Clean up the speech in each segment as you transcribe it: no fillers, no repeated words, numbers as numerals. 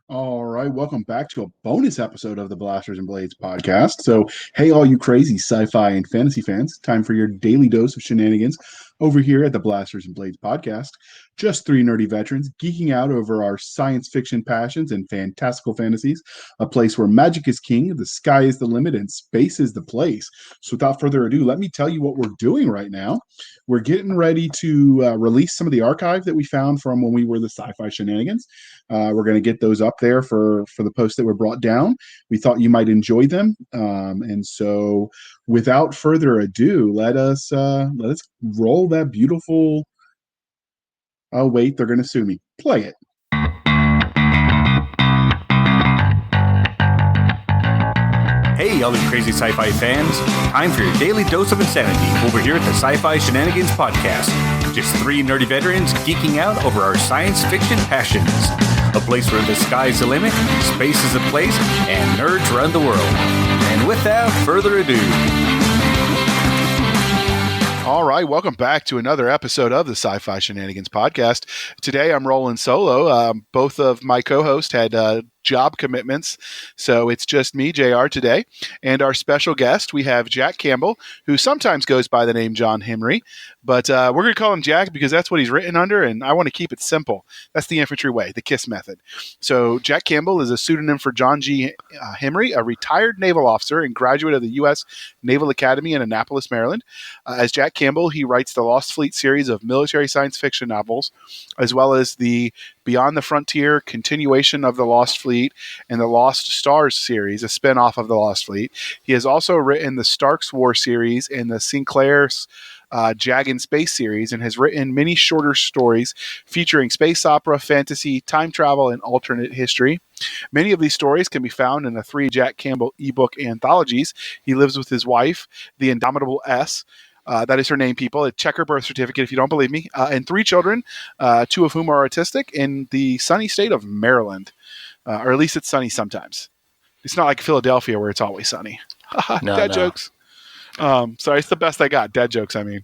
All right, welcome back to a bonus episode of the Blasters and Blades podcast. So, hey, all you crazy sci-fi and fantasy fans, time for your daily dose of shenanigans over here at the Blasters and Blades podcast. Just three nerdy veterans geeking out over our science fiction passions and fantastical fantasies, a place where magic is king, the sky is the limit, and space is the place. So, without further ado, let me tell you what we're doing right now. We're getting ready to release some of the archive that we found from when we were the sci-fi shenanigans. We're going to get those up there for the posts that were brought down. We thought you might enjoy them, and so without further ado, let us roll that beautiful. Oh wait, they're going to sue me. Play it. Hey, all you crazy sci-fi fans. Time for your daily dose of insanity over here at the Sci-Fi Shenanigans Podcast. Just three nerdy veterans geeking out over our science fiction passions. A place where the sky's the limit, space is the place, and nerds run the world. And without further ado... All right, welcome back to another episode of the Sci-Fi Shenanigans Podcast. Today I'm rolling solo. Both of my co-hosts had job commitments, so it's just me, JR, today. And our special guest, we have Jack Campbell, who sometimes goes by the name John Henry, but we're going to call him Jack because that's what he's written under, and I want to keep it simple. That's the infantry way, the KISS method. So Jack Campbell is a pseudonym for John G. Henry, a retired naval officer and graduate of the U.S. Naval Academy in Annapolis, Maryland. As Jack Campbell, he writes the Lost Fleet series of military science fiction novels, as well as the Beyond the Frontier continuation of the Lost Fleet and the Lost Stars series, a spin-off of the Lost Fleet. He has also written the Stark's War series and the Sinclair's Jag in Space series, and has written many shorter stories featuring space opera, fantasy, time travel, and alternate history. Many of these stories can be found in the 3 Jack Campbell ebook anthologies. He lives with his wife, the Indomitable S. That is her name, people. Check her birth certificate if you don't believe me. And 3 children, 2 of whom are autistic, in the sunny state of Maryland. Or at least it's sunny sometimes. It's not like Philadelphia where it's always sunny. Dad jokes. Sorry, it's the best I got. Dad jokes, I mean.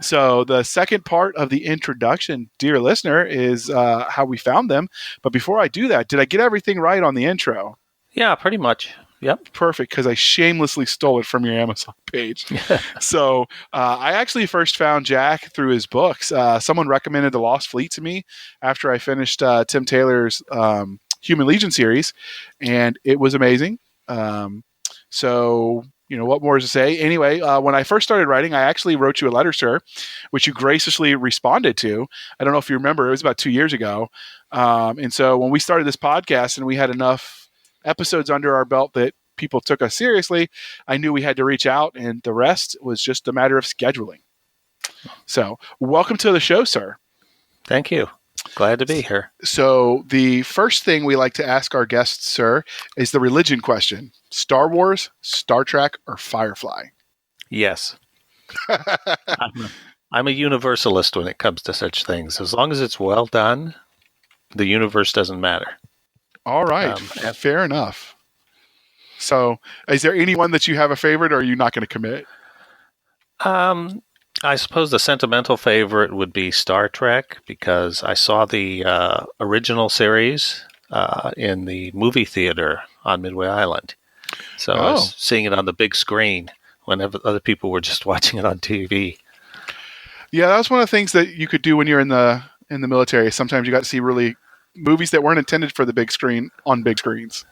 So the second part of the introduction, dear listener, is how we found them. But before I do that, did I get everything right on the intro? Yeah, pretty much. Yep. Perfect, because I shamelessly stole it from your Amazon page. So I actually first found Jack through his books. Someone recommended The Lost Fleet to me after I finished Tim Taylor's Human Legion series, and it was amazing. So, you know, what more to say? Anyway, when I first started writing, I actually wrote you a letter, sir, which you graciously responded to. I don't know if you remember. It was about 2 years ago. And so when we started this podcast and we had enough episodes under our belt that people took us seriously, I knew we had to reach out, and the rest was just a matter of scheduling. So welcome to the show, sir. Thank you. Glad to be here. So the first thing we like to ask our guests, sir, is the religion question. Star Wars, Star Trek, or Firefly? Yes. I'm a universalist when it comes to such things. As long as it's well done, the universe doesn't matter. All right. Fair enough. So is there anyone that you have a favorite, or are you not going to commit? I suppose the sentimental favorite would be Star Trek, because I saw the original series in the movie theater on Midway Island. So I was seeing it on the big screen when other people were just watching it on TV. Yeah, that was one of the things that you could do when you're in the military. Sometimes you got to see really movies that weren't intended for the big screen on big screens.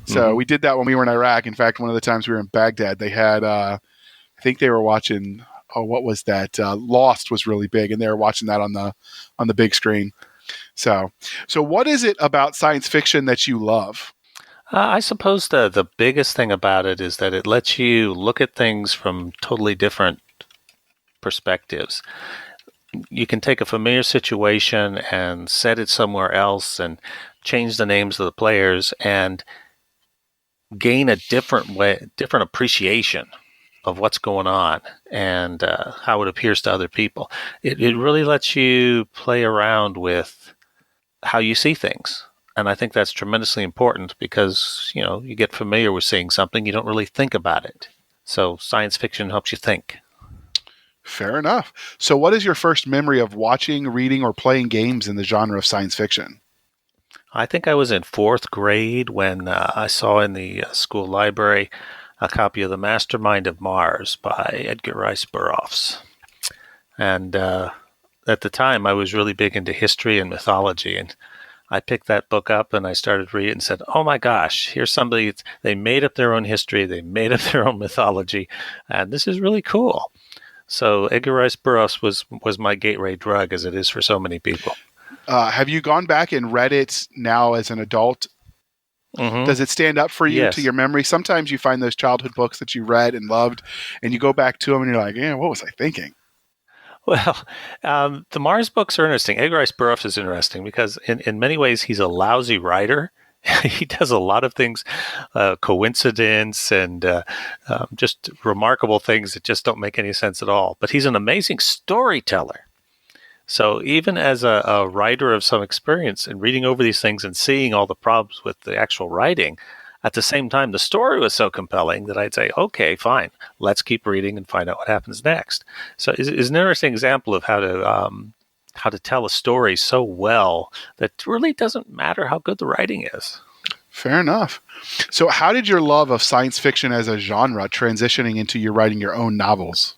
So we did that when we were in Iraq. In fact, one of the times we were in Baghdad, they had, I think they were watching, what was that? Lost was really big, and they were watching that on the big screen. So what is it about science fiction that you love? I suppose the biggest thing about it is that it lets you look at things from totally different perspectives. You can take a familiar situation and set it somewhere else and change the names of the players and gain a different appreciation of what's going on and how it appears to other people. It really lets you play around with how you see things. And I think that's tremendously important because, you know, you get familiar with seeing something, you don't really think about it. So science fiction helps you think. Fair enough. So what is your first memory of watching, reading, or playing games in the genre of science fiction? I think I was in fourth grade when I saw in the school library a copy of The Mastermind of Mars by Edgar Rice Burroughs. And at the time, I was really big into history and mythology. And I picked that book up and I started reading and said, oh my gosh, here's somebody, they made up their own history, they made up their own mythology, and this is really cool. So Edgar Rice Burroughs was my gateway drug, as it is for so many people. Have you gone back and read it now as an adult? Mm-hmm. Does it stand up for you Yes. to your memory? Sometimes you find those childhood books that you read and loved, and you go back to them and you're like, yeah, what was I thinking? Well, the Mars books are interesting. Edgar Rice Burroughs is interesting because in many ways he's a lousy writer. He does a lot of things, coincidence and just remarkable things that just don't make any sense at all. But he's an amazing storyteller. So even as a writer of some experience and reading over these things and seeing all the problems with the actual writing, at the same time, the story was so compelling that I'd say, okay, fine, let's keep reading and find out what happens next. So it's an interesting example of how to tell a story so well that it really doesn't matter how good the writing is. Fair enough. So how did your love of science fiction as a genre transitioning into you writing your own novels?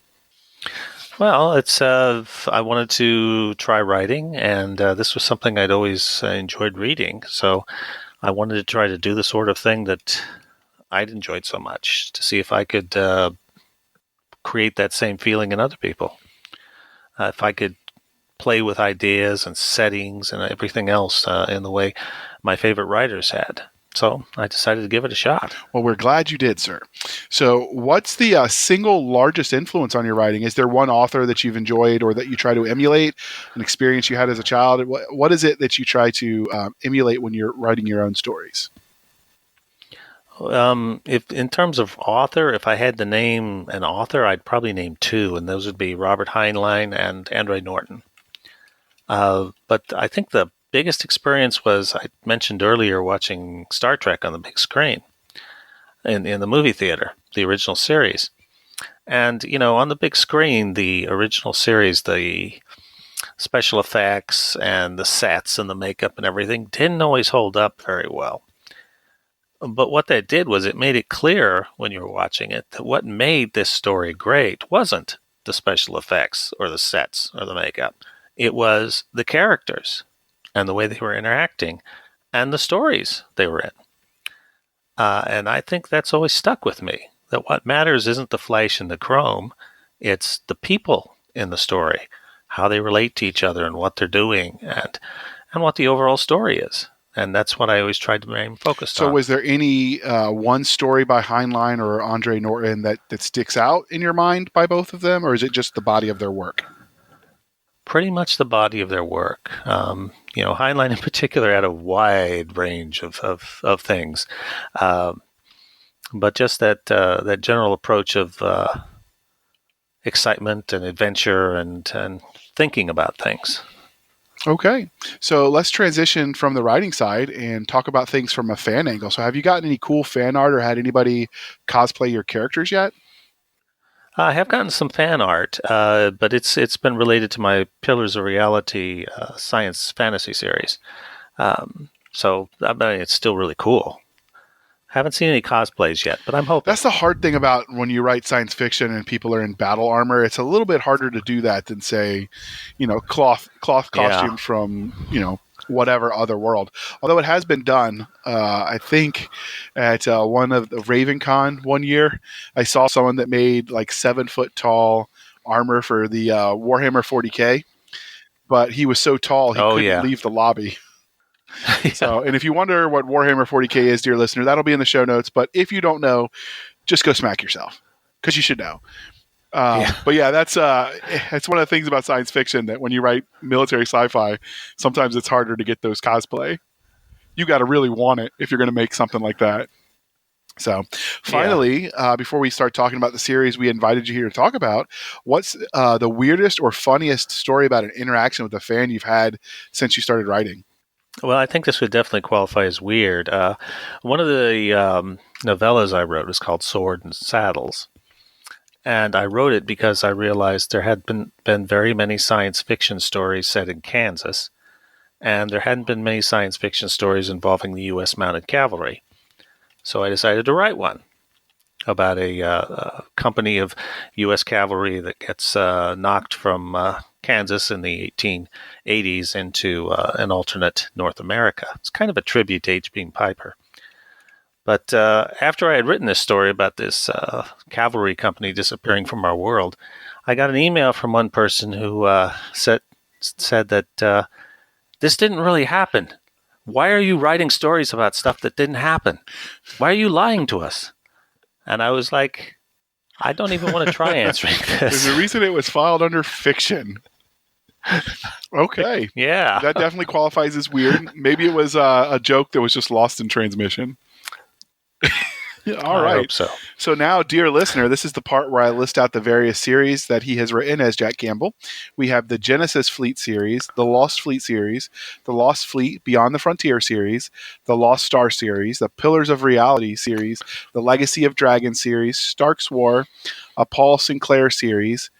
Well, it's I wanted to try writing, and this was something I'd always enjoyed reading. So I wanted to try to do the sort of thing that I'd enjoyed so much, to see if I could create that same feeling in other people. If I could play with ideas and settings and everything else in the way my favorite writers had. So I decided to give it a shot. Well, we're glad you did, sir. So what's the single largest influence on your writing? Is there one author that you've enjoyed or that you try to emulate, an experience you had as a child? What is it that you try to emulate when you're writing your own stories? If in terms of author, if I had to name an author, I'd probably name two, and those would be Robert Heinlein and Norton. But I think the biggest experience was, I mentioned earlier, watching Star Trek on the big screen in the movie theater, the original series. And, on the big screen, the original series, the special effects and the sets and the makeup and everything didn't always hold up very well. But what that did was it made it clear when you were watching it that what made this story great wasn't the special effects or the sets or the makeup. It was the characters and the way they were interacting and the stories they were in. And I think that's always stuck with me, that what matters isn't the flash and the chrome, it's the people in the story, how they relate to each other and what they're doing and what the overall story is. And that's what I always tried to remain focused on. So was there any one story by Heinlein or Andre Norton that sticks out in your mind by both of them, or is it just the body of their work? Pretty much the body of their work. Heinlein in particular had a wide range of things. But just that general approach of excitement and adventure and thinking about things. Okay, so let's transition from the writing side and talk about things from a fan angle. So have you gotten any cool fan art or had anybody cosplay your characters yet? I have gotten some fan art, but it's been related to my Pillars of Reality science fantasy series. So I mean, it's still really cool. Haven't seen any cosplays yet, but I'm hoping. That's the hard thing about when you write science fiction and people are in battle armor. It's a little bit harder to do that than, say, cloth costume from, whatever other world. Although it has been done, I think at one of the RavenCon one year, I saw someone that made like 7 foot tall armor for the Warhammer 40K, but he was so tall he couldn't leave the lobby. So, and if you wonder what Warhammer 40K is, dear listener, that'll be in the show notes. But if you don't know, just go smack yourself, because you should know. But yeah, that's one of the things about science fiction, that when you write military sci-fi, sometimes it's harder to get those cosplay. You got to really want it if you're going to make something like that. So finally, before we start talking about the series we invited you here to talk about, what's the weirdest or funniest story about an interaction with a fan you've had since you started writing? Well, I think this would definitely qualify as weird. One of the novellas I wrote was called Sword and Saddles. And I wrote it because I realized there had been very many science fiction stories set in Kansas. and there hadn't been many science fiction stories involving the U.S. Mounted Cavalry. So I decided to write one about a company of U.S. cavalry that gets knocked from Kansas in the 1880s into an alternate North America. It's kind of a tribute to H.B. Piper. But after I had written this story about this cavalry company disappearing from our world, I got an email from one person who said that this didn't really happen. Why are you writing stories about stuff that didn't happen? Why are you lying to us? And I was like, I don't even want to try answering this. There's a reason it was filed under fiction. Okay. Yeah. That definitely qualifies as weird. Maybe it was a joke that was just lost in transmission. All right. I hope so. So now, dear listener, this is the part where I list out the various series that he has written as Jack Campbell. We have the Genesis Fleet series, the Lost Fleet series, the Lost Fleet Beyond the Frontier series, the Lost Star series, the Pillars of Reality series, the Legacy of Dragon series, Stark's War, a Paul Sinclair series,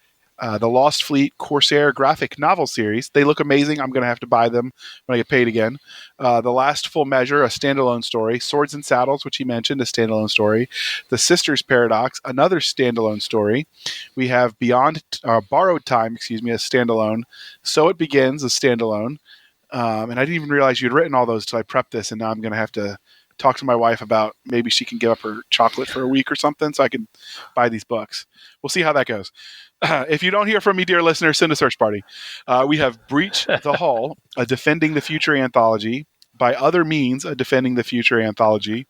the Lost Fleet Corsair graphic novel series. They look amazing. I'm going to have to buy them when I get paid again. The Last Full Measure, a standalone story. Swords and Saddles, which he mentioned, a standalone story. The Sisters Paradox, another standalone story. We have Borrowed Time, a standalone. So It Begins, a standalone. And I didn't even realize you'd written all those until I prepped this, and now I'm going to have to talk to my wife about maybe she can give up her chocolate for a week or something so I can buy these books. We'll see how that goes. If you don't hear from me, dear listener, send a search party. We have Breach the Hull, a Defending the Future anthology. By Other Means, a Defending the Future anthology.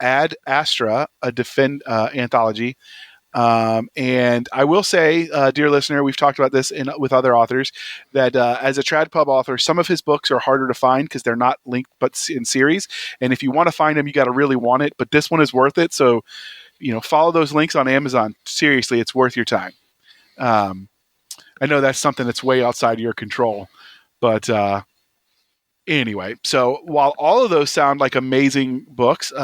Ad Astra, a anthology. And I will say, dear listener, we've talked about this with other authors, that as a Trad Pub author, some of his books are harder to find because they're not linked but in series. And if you want to find them, you got to really want it. But this one is worth it. So, follow those links on Amazon. Seriously, it's worth your time. I know that's something that's way outside your control, but anyway, so while all of those sound like amazing books,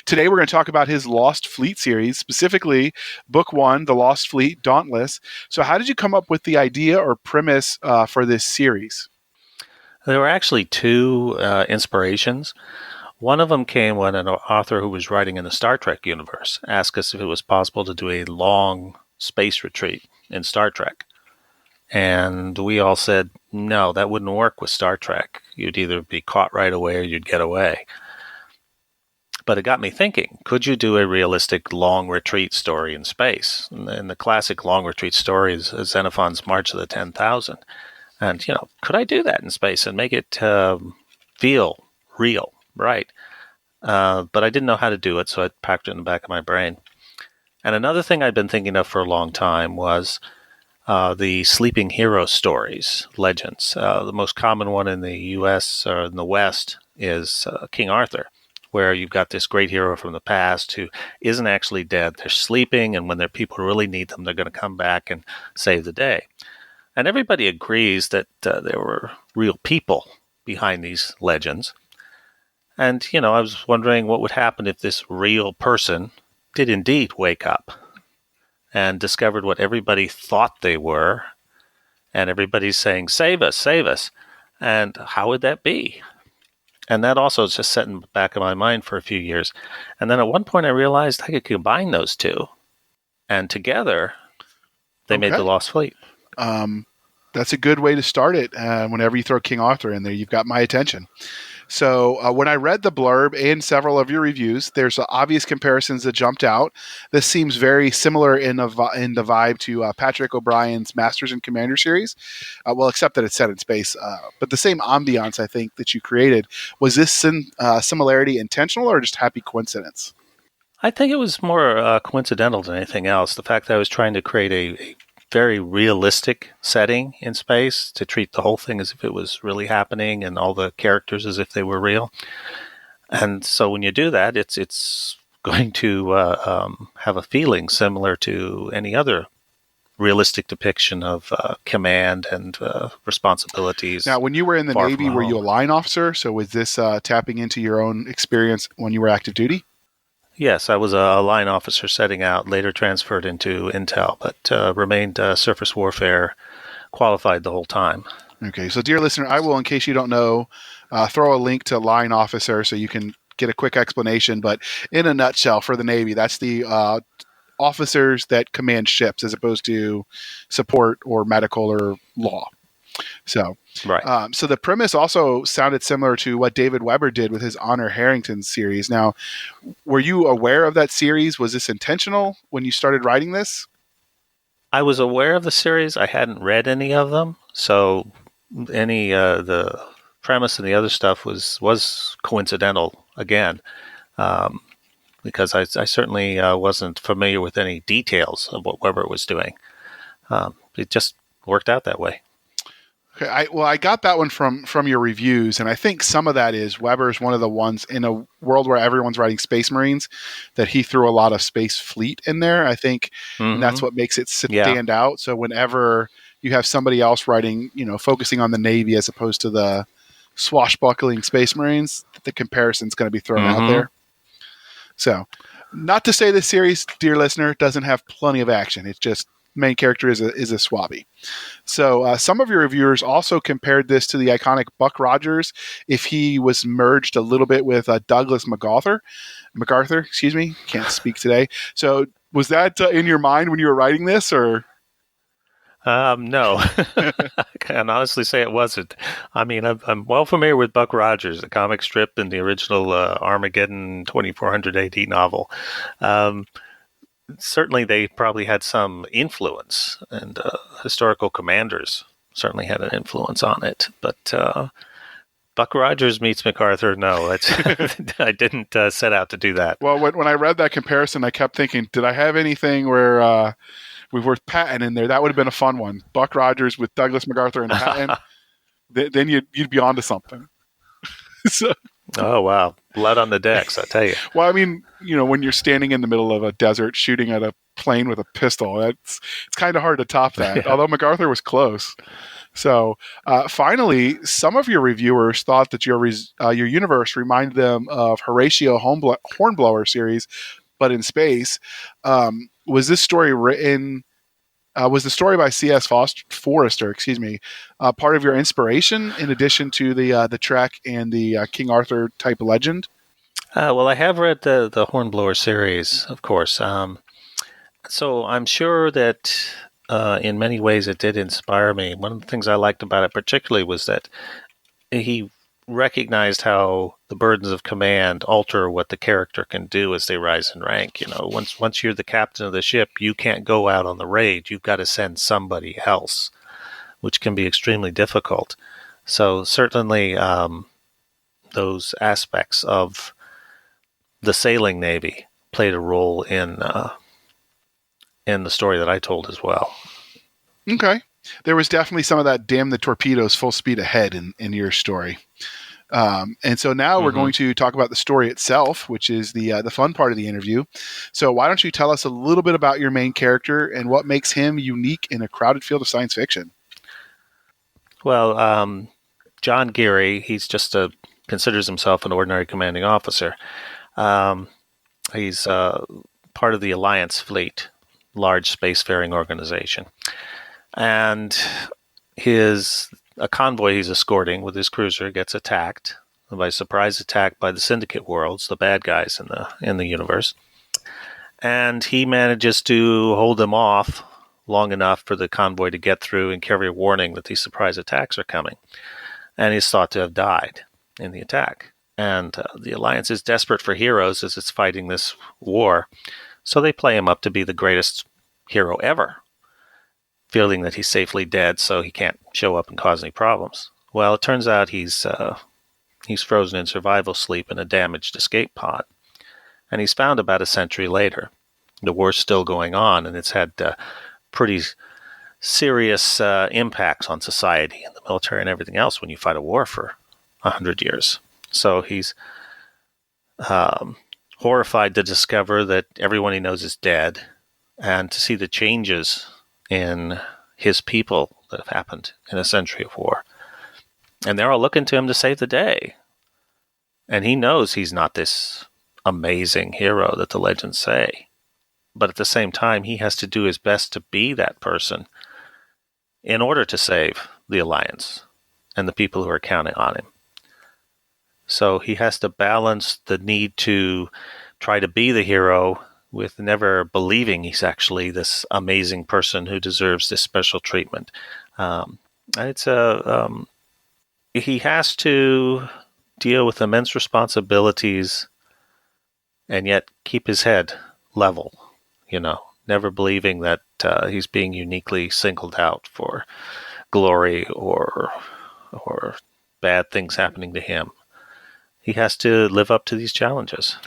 today we're going to talk about his Lost Fleet series, specifically Book 1, The Lost Fleet, Dauntless. So how did you come up with the idea or premise for this series? There were actually two inspirations. One of them came when an author who was writing in the Star Trek universe asked us if it was possible to do a long space retreat in Star Trek. And we all said, no, that wouldn't work with Star Trek. You'd either be caught right away or you'd get away. But it got me thinking, could you do a realistic long retreat story in space? And the classic long retreat story is Xenophon's March of the 10,000. And, could I do that in space and make it feel real, right? But I didn't know how to do it, so I packed it in the back of my brain. And another thing I'd been thinking of for a long time was the sleeping hero stories, legends. The most common one in the U.S. or in the West is King Arthur, where you've got this great hero from the past who isn't actually dead. They're sleeping, and when their people really need them, they're going to come back and save the day. And everybody agrees that there were real people behind these legends. And, I was wondering what would happen if this real person did indeed wake up and discovered what everybody thought they were, and everybody's saying, save us, save us. And how would that be? And that also is just set in the back of my mind for a few years. And then at one point I realized I could combine those two. And together, they made the Lost Fleet. That's a good way to start it. Whenever you throw King Arthur in there, you've got my attention. So when I read the blurb and several of your reviews, there's obvious comparisons that jumped out. This seems very similar in the vibe to Patrick O'Brien's Masters and Commander series. Well, except that it's set in space. But the same ambiance, I think, that you created. Was this similarity intentional or just happy coincidence? I think it was more coincidental than anything else. The fact that I was trying to create a very realistic setting in space, to treat the whole thing as if it was really happening and all the characters as if they were real. And so when you do that, it's going to have a feeling similar to any other realistic depiction of command and responsibilities. Now, when you were in the Navy, were you a line officer? So was this tapping into your own experience when you were active duty? Yes, I was a line officer setting out, later transferred into Intel, but remained surface warfare qualified the whole time. Okay, so dear listener, I will, in case you don't know, throw a link to line officer so you can get a quick explanation. But in a nutshell, for the Navy, that's the officers that command ships as opposed to support or medical or law. So, Right. so the premise also sounded similar to what David Weber did with his Honor Harrington series. Now, were you aware of that series? Was this intentional when you started writing this? I was aware of the series. I hadn't read any of them, so any the premise and the other stuff was coincidental again, because I certainly wasn't familiar with any details of what Weber was doing. It just worked out that way. Okay, I got that one from your reviews, and I think some of that is Weber's one of the ones in a world where everyone's writing Space Marines that he threw a lot of Space Fleet in there. I think and that's what makes it stand out. So whenever you have somebody else writing, focusing on the Navy as opposed to the swashbuckling Space Marines, the comparison's going to be thrown out there. So, not to say this series, dear listener, doesn't have plenty of action. It's just main character is a swabby. So some of your reviewers also compared this to the iconic Buck Rogers if he was merged a little bit with Douglas MacArthur, can't speak today. So was that in your mind when you were writing this, or? No, I can honestly say it wasn't. I mean, I'm well familiar with Buck Rogers, the comic strip in the original Armageddon 2400 AD novel. Certainly they probably had some influence, and historical commanders certainly had an influence on it. But Buck Rogers meets MacArthur, no, I didn't set out to do that. Well, when I read that comparison, I kept thinking, did I have anything where we've worth Patton in there? That would have been a fun one. Buck Rogers with Douglas MacArthur and Patton. Then you'd be onto something. So. Oh, wow. Blood on the decks, I tell you. Well, I mean, when you're standing in the middle of a desert shooting at a plane with a pistol, it's kind of hard to top that, although MacArthur was close. So finally, some of your reviewers thought that your universe reminded them of Horatio Hornblower series, but in space. Was this story written... was the story by C.S. Forrester, part of your inspiration in addition to the Trek and the King Arthur type legend? Well, I have read the Hornblower series, of course. So I'm sure that in many ways it did inspire me. One of the things I liked about it particularly was that he recognized how the burdens of command alter what the character can do as they rise in rank. Once you're the captain of the ship, you can't go out on the raid. You've got to send somebody else, which can be extremely difficult. So certainly those aspects of the sailing navy played a role in the story that I told as well. Okay. There was definitely some of that damn the torpedoes full speed ahead in your story. And so now we're going to talk about the story itself, which is the fun part of the interview. So why don't you tell us a little bit about your main character and what makes him unique in a crowded field of science fiction? Well, John Geary, he's considers himself an ordinary commanding officer. He's part of the Alliance Fleet, large spacefaring organization. And a convoy he's escorting with his cruiser gets attacked by surprise attack by the Syndicate worlds, the bad guys in the universe. And he manages to hold them off long enough for the convoy to get through and carry a warning that these surprise attacks are coming. And he's thought to have died in the attack. And the Alliance is desperate for heroes as it's fighting this war. So they play him up to be the greatest hero ever, feeling that he's safely dead so he can't show up and cause any problems. Well, it turns out he's frozen in survival sleep in a damaged escape pod. And he's found about a century later. The war's still going on, and it's had pretty serious impacts on society and the military and everything else when you fight a war for 100 years. So he's horrified to discover that everyone he knows is dead, and to see the changes in his people that have happened in a century of war. And they're all looking to him to save the day. And he knows he's not this amazing hero that the legends say. But at the same time, he has to do his best to be that person in order to save the Alliance and the people who are counting on him. So he has to balance the need to try to be the hero with never believing he's actually this amazing person who deserves this special treatment. He has to deal with immense responsibilities and yet keep his head level, never believing that he's being uniquely singled out for glory or bad things happening to him. He has to live up to these challenges.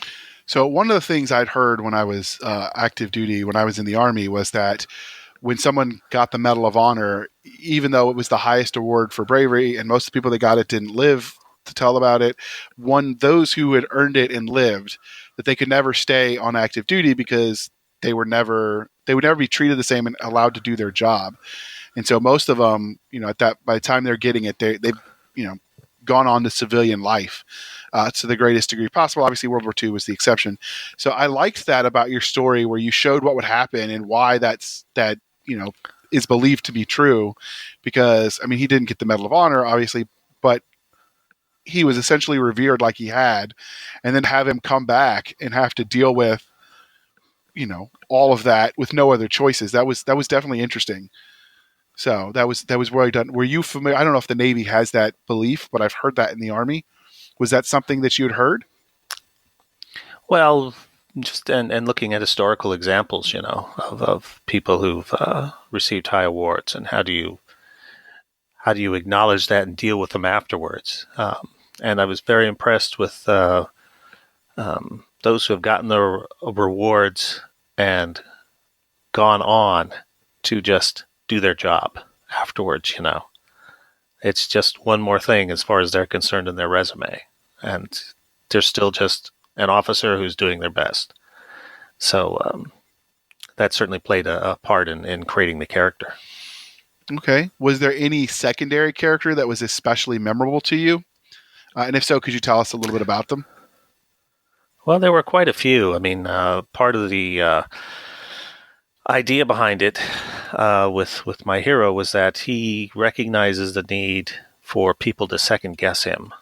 So one of the things I'd heard when I was active duty, when I was in the Army, was that when someone got the Medal of Honor, even though it was the highest award for bravery, and most of the people that got it didn't live to tell about it, those who had earned it and lived, that they could never stay on active duty because they would never be treated the same and allowed to do their job. And so most of them, by the time they're getting it, they've gone on to civilian life to the greatest degree possible. Obviously, World War II was the exception. So I liked that about your story, where you showed what would happen and why that is believed to be true. Because he didn't get the Medal of Honor, obviously, but he was essentially revered like he had, and then have him come back and have to deal with all of that with no other choices. That was definitely interesting. So that was well done. Were you familiar? I don't know if the Navy has that belief, but I've heard that in the Army. Was that something that you had heard? Well, just and looking at historical examples, of people who've received high awards, and how do you acknowledge that and deal with them afterwards? And I was very impressed with those who have gotten their rewards and gone on to just do their job afterwards. It's just one more thing as far as they're concerned in their resume, and they're still just an officer who's doing their best. So that certainly played a part in creating the character. Okay. Was there any secondary character that was especially memorable to you? And if so, could you tell us a little bit about them? Well, there were quite a few. Part of the idea behind it with my hero was that he recognizes the need for people to second guess him.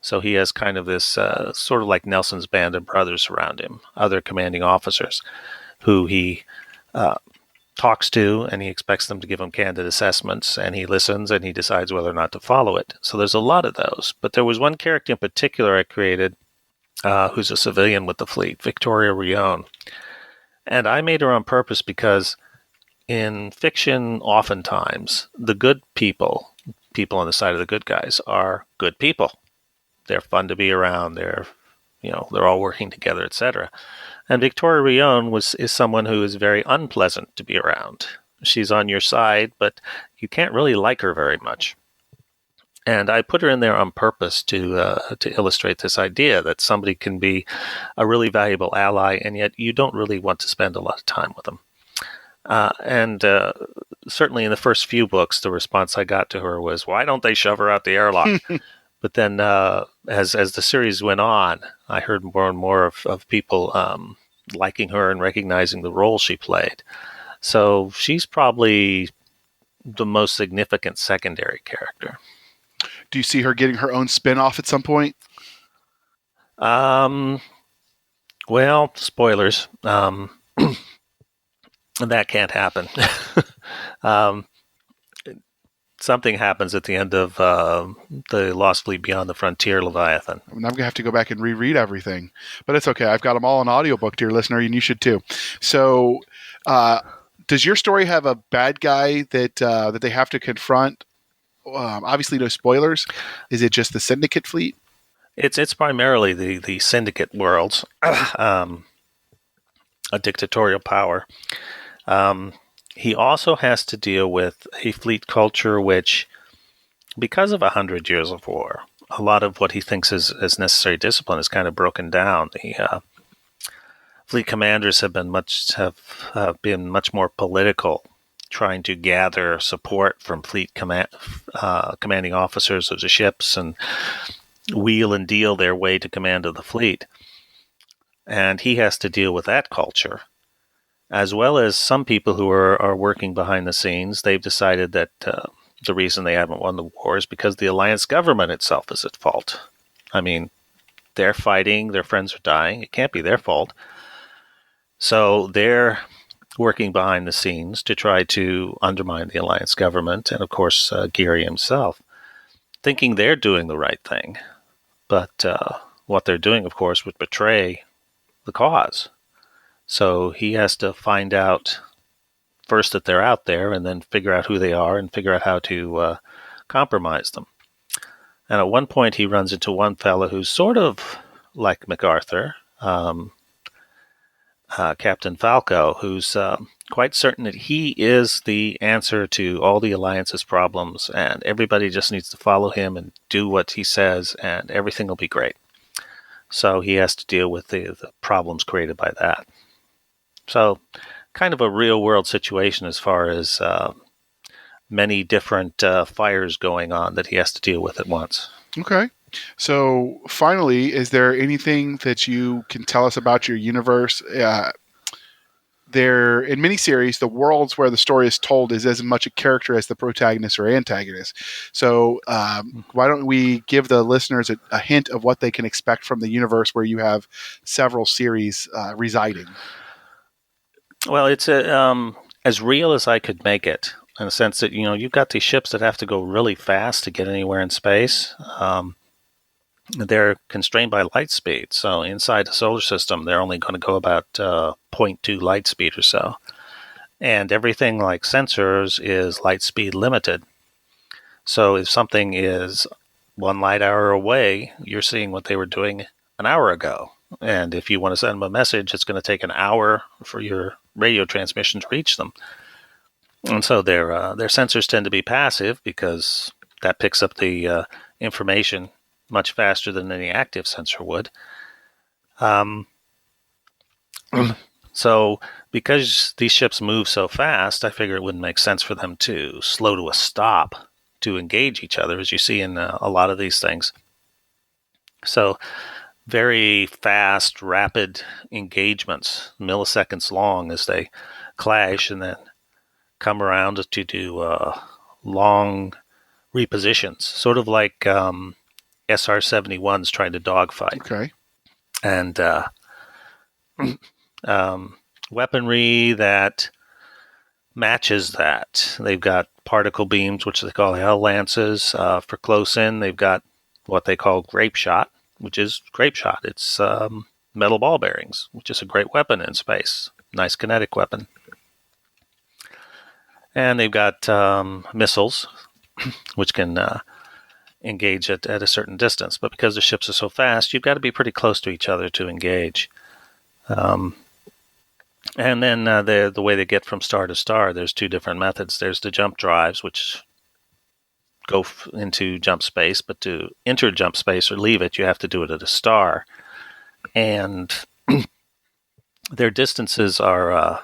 So he has kind of this sort of like Nelson's band of brothers around him, other commanding officers who he talks to, and he expects them to give him candid assessments, and he listens and he decides whether or not to follow it. So there's a lot of those. But there was one character in particular I created who's a civilian with the fleet, Victoria Rione. And I made her on purpose because in fiction, oftentimes, the good people on the side of the good guys, are good people. They're fun to be around. They're all working together, etc. And Victoria Rione is someone who is very unpleasant to be around. She's on your side, but you can't really like her very much. And I put her in there on purpose to illustrate this idea that somebody can be a really valuable ally, and yet you don't really want to spend a lot of time with them. And certainly in the first few books, the response I got to her was, "Why don't they shove her out the airlock?" But then as the series went on, I heard more and more of people liking her and recognizing the role she played. So she's probably the most significant secondary character. Do you see her getting her own spin-off at some point? Well, spoilers. That can't happen. Something happens at the end of the Lost Fleet Beyond the Frontier, Leviathan. I'm going to have to go back and reread everything. But it's okay. I've got them all in audiobook, dear listener, and you should too. So does your story have a bad guy that they have to confront? Obviously, no spoilers. Is it just the Syndicate fleet? It's primarily the Syndicate worlds, a dictatorial power. He also has to deal with a fleet culture which, because of 100 years of war, a lot of what he thinks is necessary discipline is kind of broken down. The fleet commanders have been much more political, trying to gather support from fleet commanding officers of the ships and wheel and deal their way to command of the fleet. And he has to deal with that culture, as well as some people who are working behind the scenes. They've decided that the reason they haven't won the war is because the alliance government itself is at fault. I mean, they're fighting, their friends are dying. It can't be their fault. So they're working behind the scenes to try to undermine the alliance government, and of course Geary himself, thinking they're doing the right thing. But what they're doing, of course, would betray the cause. So he has to find out first that they're out there, and then figure out who they are and figure out how to compromise them. And at one point he runs into one fellow who's sort of like MacArthur, Captain Falco, who's quite certain that he is the answer to all the Alliance's problems, and everybody just needs to follow him and do what he says, and everything will be great. So he has to deal with the problems created by that. So kind of a real-world situation as far as many different fires going on that he has to deal with at once. Okay. So finally, is there anything that you can tell us about your universe? There, in miniseries, the worlds where the story is told is as much a character as the protagonist or antagonist. So why don't we give the listeners a hint of what they can expect from the universe where you have several series residing? Well, it's as real as I could make it, in the sense that, you've got these ships that have to go really fast to get anywhere in space. They're constrained by light speed. So inside the solar system, they're only going to go about 0.2 light speed or so. And everything like sensors is light speed limited. So if something is 1 light hour away, you're seeing what they were doing an hour ago. And if you want to send them a message, it's going to take an hour for your radio transmission to reach them. And so their sensors tend to be passive because that picks up the information much faster than any active sensor would. So because these ships move so fast, I figure it wouldn't make sense for them to slow to a stop to engage each other, as you see in a lot of these things. So very fast, rapid engagements, milliseconds long, as they clash and then come around to do long repositions, sort of like SR-71's trying to dogfight. Okay. And weaponry that matches that. They've got particle beams, which they call hell lances. For close in, they've got what they call grape shot, which is grape shot. It's metal ball bearings, which is a great weapon in space. Nice kinetic weapon. And they've got missiles, which can engage at a certain distance. But because the ships are so fast, you've got to be pretty close to each other to engage. And then the way they get from star to star, there's two different methods. There's the jump drives, which go into jump space, but to enter jump space or leave it, you have to do it at a star. And their distances are...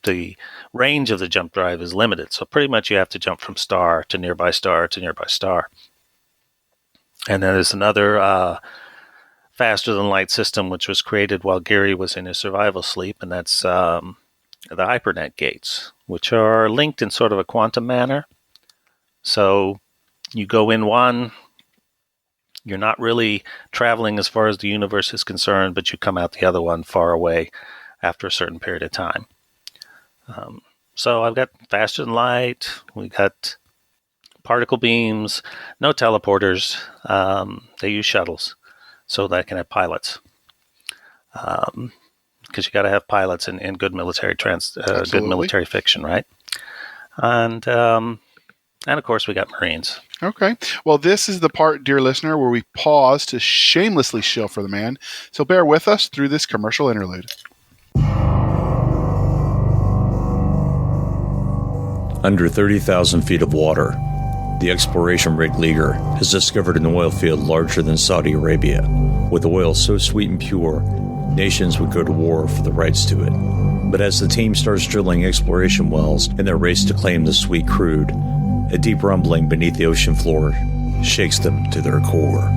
the range of the jump drive is limited, so pretty much you have to jump from star to nearby star to nearby star. And then there's another faster-than-light system which was created while Geary was in his survival sleep, and that's the Hypernet Gates, which are linked in sort of a quantum manner. So you go in one, you're not really traveling as far as the universe is concerned, but you come out the other one far away after a certain period of time. So I've got faster than light, we got particle beams, no teleporters. They use shuttles so that I can have pilots. Because you got to have pilots in good military good military fiction, right? And of course we got Marines. Okay. Well, this is the part, dear listener, where we pause to shamelessly shill for the man. So bear with us through this commercial interlude. Under 30,000 feet of water, the exploration rig Leaguer has discovered an oil field larger than Saudi Arabia. With oil so sweet and pure, nations would go to war for the rights to it. But as the team starts drilling exploration wells in their race to claim the sweet crude, a deep rumbling beneath the ocean floor shakes them to their core.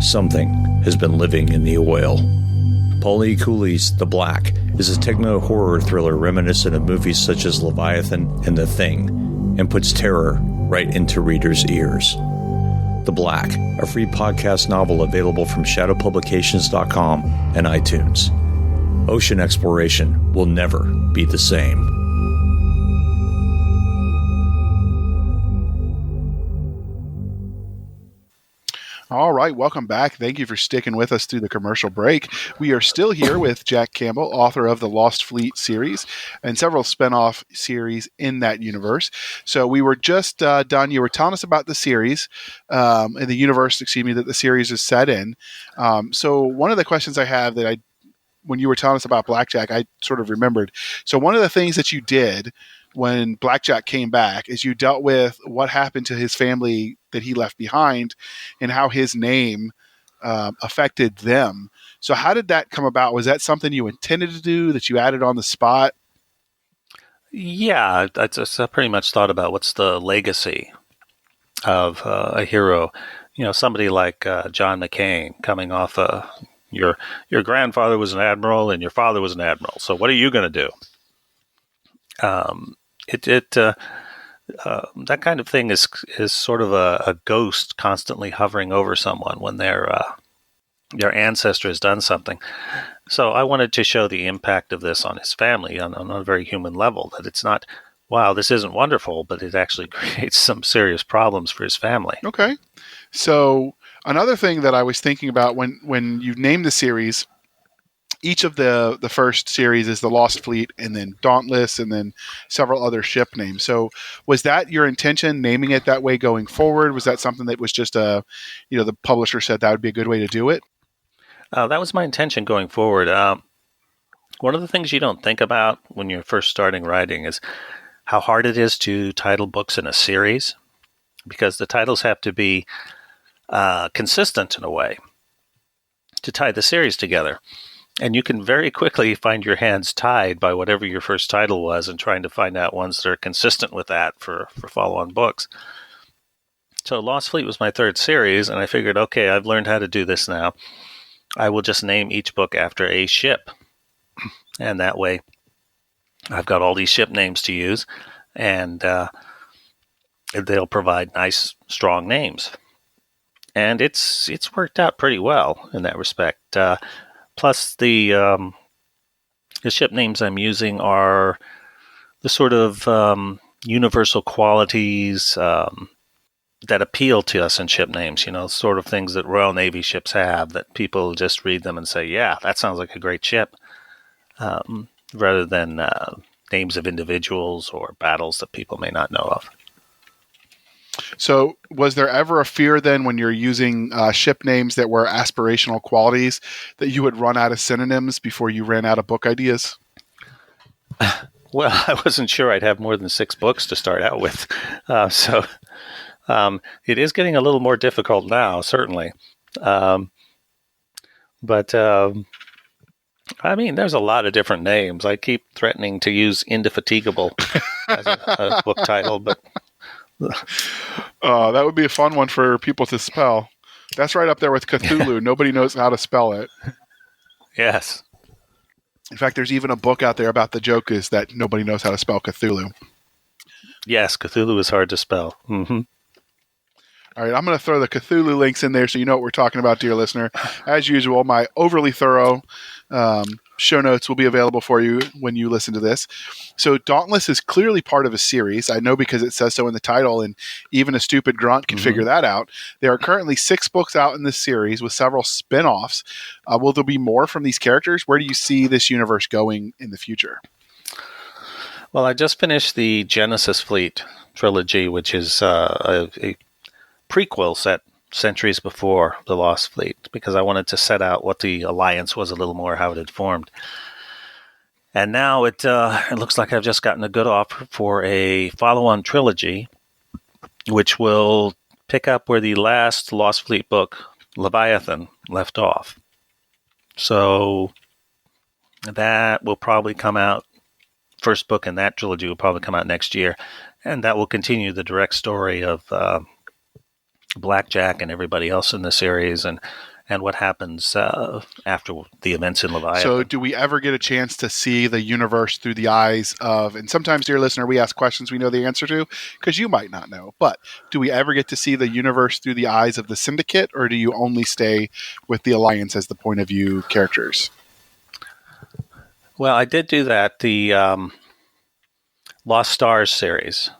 Something has been living in the oil. Paul E. Cooley's The Black is a techno-horror thriller reminiscent of movies such as Leviathan and The Thing, and puts terror right into readers' ears. The Black, a free podcast novel available from shadowpublications.com and iTunes. Ocean exploration will never be the same. All right, welcome back. Thank you for sticking with us through the commercial break. We are still here with Jack Campbell, author of the Lost Fleet series and several spin-off series in that universe. So we were just done. You were telling us about the series and the universe, that the series is set in. So one of the questions I have when you were telling us about Blackjack, I sort of remembered. So one of the things that you did when Blackjack came back is you dealt with what happened to his family that he left behind and how his name affected them. So how did that come about? Was that something you intended to do, that you added on the spot? Yeah, I pretty much thought about what's the legacy of a hero. Somebody like John McCain coming off your grandfather was an admiral and your father was an admiral. So what are you going to do? That kind of thing is sort of a ghost constantly hovering over someone when their ancestor has done something. So I wanted to show the impact of this on his family on a very human level, that it's not, wow, this isn't wonderful, but it actually creates some serious problems for his family. Okay. So another thing that I was thinking about when you named the series, each of the first series is the Lost Fleet, and then Dauntless, and then several other ship names. So was that your intention, naming it that way going forward? Was that something that was just the publisher said that would be a good way to do it? That was my intention going forward. One of the things you don't think about when you're first starting writing is how hard it is to title books in a series, because the titles have to be consistent in a way to tie the series together. And you can very quickly find your hands tied by whatever your first title was and trying to find out ones that are consistent with that for follow-on books. So Lost Fleet was my third series, and I figured, okay, I've learned how to do this now. I will just name each book after a ship. And that way I've got all these ship names to use, and they'll provide nice, strong names. And it's worked out pretty well in that respect. Plus, the ship names I'm using are the sort of universal qualities that appeal to us in ship names, sort of things that Royal Navy ships have, that people just read them and say, yeah, that sounds like a great ship, rather than names of individuals or battles that people may not know of. So was there ever a fear then, when you're using ship names that were aspirational qualities, that you would run out of synonyms before you ran out of book ideas? Well, I wasn't sure I'd have more than 6 books to start out with. So it is getting a little more difficult now, certainly. But I mean, there's a lot of different names. I keep threatening to use Indefatigable as a book title, but... that would be a fun one for people to spell. That's right up there with Cthulhu. Nobody knows how to spell it. Yes. In fact, there's even a book out there about the joke is that nobody knows how to spell Cthulhu. Yes, Cthulhu is hard to spell. Mm-hmm. All right, I'm going to throw the Cthulhu links in there so you know what we're talking about, dear listener. As usual, my overly thorough show notes will be available for you when you listen to this. So Dauntless is clearly part of a series. I know because it says so in the title, and even a stupid grunt can figure that out. There are currently 6 books out in this series with several spin-offs. Will there be more from these characters? Where do you see this universe going in the future? Well, I just finished the Genesis Fleet trilogy, which is a prequel set centuries before the Lost Fleet, because I wanted to set out what the Alliance was a little more, how it had formed. And now it looks like I've just gotten a good offer for a follow-on trilogy, which will pick up where the last Lost Fleet book, Leviathan, left off. So that will probably come out, first book in that trilogy will probably come out next year, and that will continue the direct story of Blackjack and everybody else in the series, and and what happens after the events in Leviathan. So do we ever get a chance to see the universe through the eyes of, and sometimes, dear listener, we ask questions we know the answer to because you might not know, but do we ever get to see the universe through the eyes of the Syndicate, or do you only stay with the Alliance as the point of view characters? Well, I did do that. The Lost Stars series,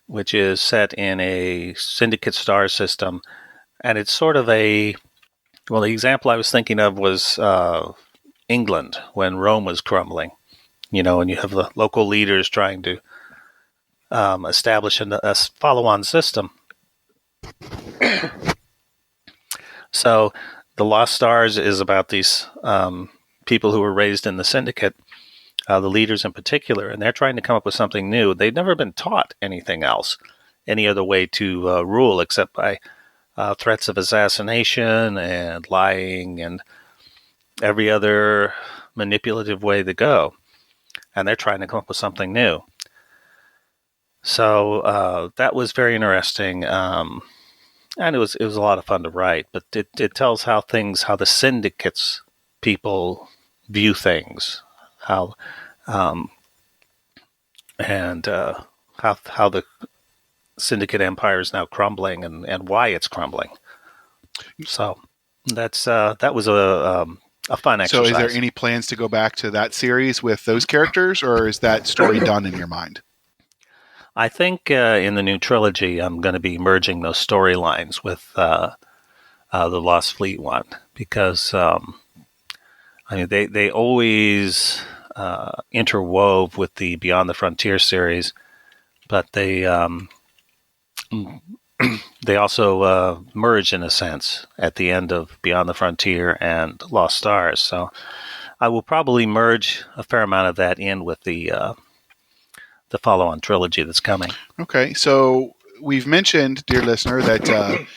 which is set in a Syndicate star system, and it's sort of the example I was thinking of was England when Rome was crumbling, and you have the local leaders trying to establish a follow-on system. So the Lost Stars is about these people who were raised in the Syndicate, the leaders in particular, and they're trying to come up with something new. They've never been taught anything else, any other way to rule except by threats of assassination and lying and every other manipulative way to go. And they're trying to come up with something new. So that was very interesting. And it was a lot of fun to write, but it tells how the Syndicate's people view things, how the Syndicate empire is now crumbling and why it's crumbling. So that was a fun exercise. So is there any plans to go back to that series with those characters, or is that story done in your mind? I think in the new trilogy, I'm going to be merging those storylines with the Lost Fleet one because they always interwove with the Beyond the Frontier series, but they also merge in a sense at the end of Beyond the Frontier and Lost Stars. So I will probably merge a fair amount of that in with the follow-on trilogy that's coming. Okay, so we've mentioned, dear listener, that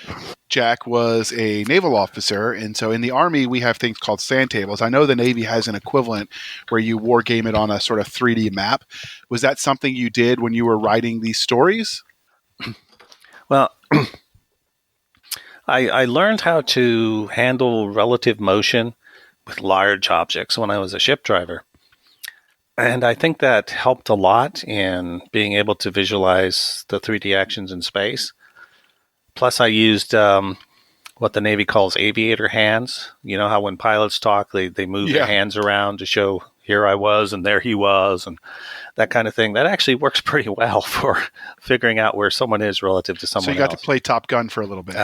Jack was a naval officer, and so in the Army we have things called sand tables. I know the Navy has an equivalent where you war game it on a sort of 3D map. Was that something you did when you were writing these stories? Well, I learned how to handle relative motion with large objects when I was a ship driver. And I think that helped a lot in being able to visualize the 3D actions in space. Plus, I used what the Navy calls aviator hands. You know how when pilots talk, they move their hands around to show here I was and there he was and that kind of thing. That actually works pretty well for figuring out where someone is relative to someone else. So you got to play Top Gun for a little bit.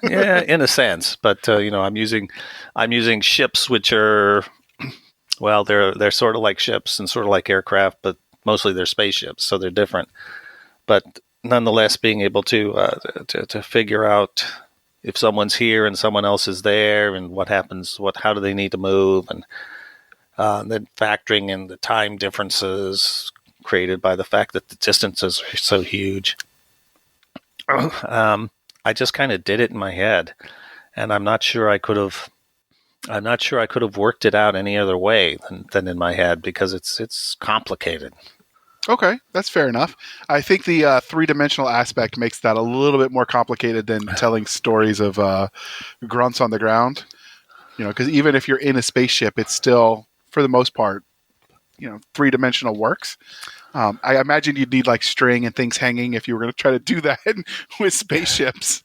Yeah, in a sense. But, I'm using ships which are... Well, they're sort of like ships and sort of like aircraft, but mostly they're spaceships, so they're different. But nonetheless, being able to figure out if someone's here and someone else is there, and what happens, how do they need to move, and then factoring in the time differences created by the fact that the distances are so huge. I just kind of did it in my head, and I'm not sure I could have worked it out any other way than in my head because it's complicated. Okay, that's fair enough. I think the three-dimensional aspect makes that a little bit more complicated than telling stories of grunts on the ground. Because even if you're in a spaceship, it's still, for the most part, three-dimensional works. I imagine you'd need like string and things hanging if you were going to try to do that with spaceships.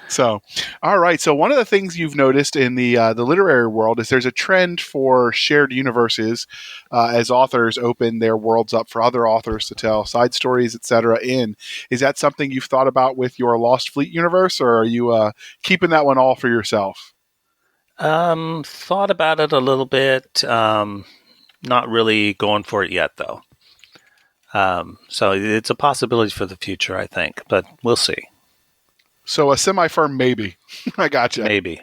So, all right. So one of the things you've noticed in the literary world is there's a trend for shared universes as authors open their worlds up for other authors to tell side stories, etc. in. Is that something you've thought about with your Lost Fleet universe, or are you keeping that one all for yourself? Thought about it a little bit. Not really going for it yet, though. So it's a possibility for the future, I think, but we'll see. So a semi-firm maybe. I gotcha. Maybe.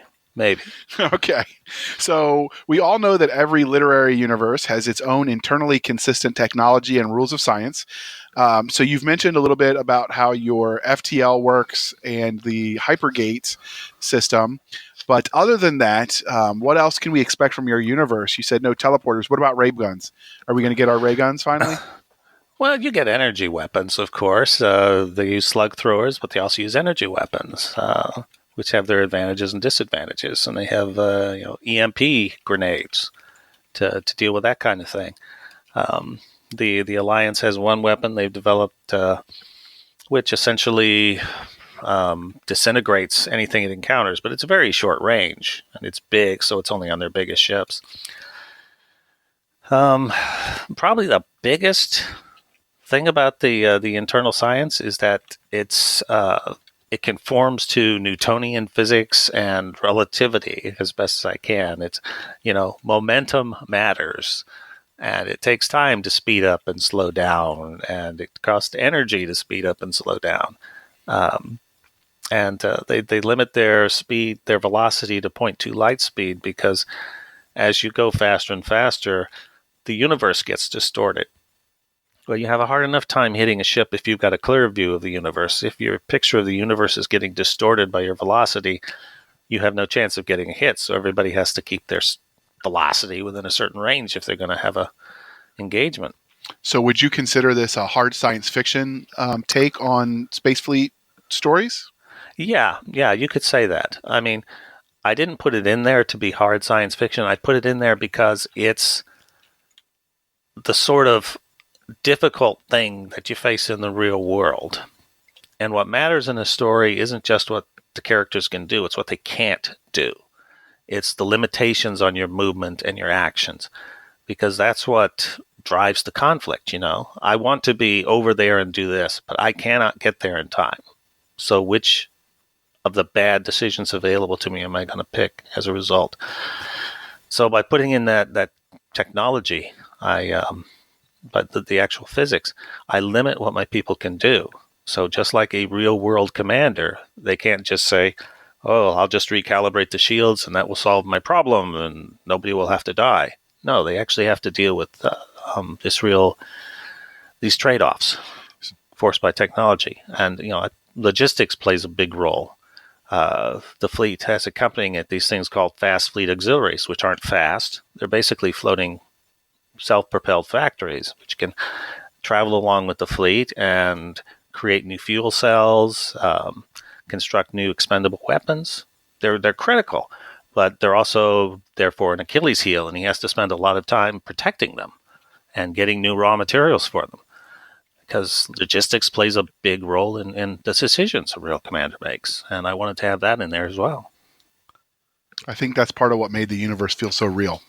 Okay. So we all know that every literary universe has its own internally consistent technology and rules of science. So you've mentioned a little bit about how your FTL works and the Hypernet Gates system. But other than that, what else can we expect from your universe? You said no teleporters. What about ray guns? Are we going to get our ray guns finally? Well, you get energy weapons, of course. They use slug throwers, but they also use energy weapons. which have their advantages and disadvantages, and they have EMP grenades to deal with that kind of thing. The Alliance has one weapon they've developed, which essentially disintegrates anything it encounters, but it's a very short range, and it's big, so it's only on their biggest ships. Probably the biggest thing about the internal science is that it conforms to Newtonian physics and relativity as best as I can. It's, momentum matters, and it takes time to speed up and slow down, and it costs energy to speed up and slow down. They limit their speed, their velocity to 0.2 light speed, because as you go faster and faster, the universe gets distorted. Well, you have a hard enough time hitting a ship if you've got a clear view of the universe. If your picture of the universe is getting distorted by your velocity, you have no chance of getting a hit. So everybody has to keep their velocity within a certain range if they're going to have a engagement. So would you consider this a hard science fiction take on space fleet stories? Yeah, you could say that. I mean, I didn't put it in there to be hard science fiction. I put it in there because it's the sort of difficult thing that you face in the real world. And what matters in a story isn't just what the characters can do, it's what they can't do. It's the limitations on your movement and your actions, because that's what drives the conflict. I want to be over there and do this, but I cannot get there in time. So which of the bad decisions available to me am I going to pick as a result? So by putting in that technology, but the actual physics, I limit what my people can do. So just like a real world commander, they can't just say, oh, I'll just recalibrate the shields and that will solve my problem and nobody will have to die. No, they actually have to deal with these trade-offs forced by technology. And, logistics plays a big role. The fleet has accompanying it these things called fast fleet auxiliaries, which aren't fast. They're basically floating self-propelled factories, which can travel along with the fleet and create new fuel cells, construct new expendable weapons. They're critical, but they're also therefore an Achilles heel, and he has to spend a lot of time protecting them and getting new raw materials for them, because logistics plays a big role in the decisions a real commander makes, and I wanted to have that in there as well. I think that's part of what made the universe feel so real.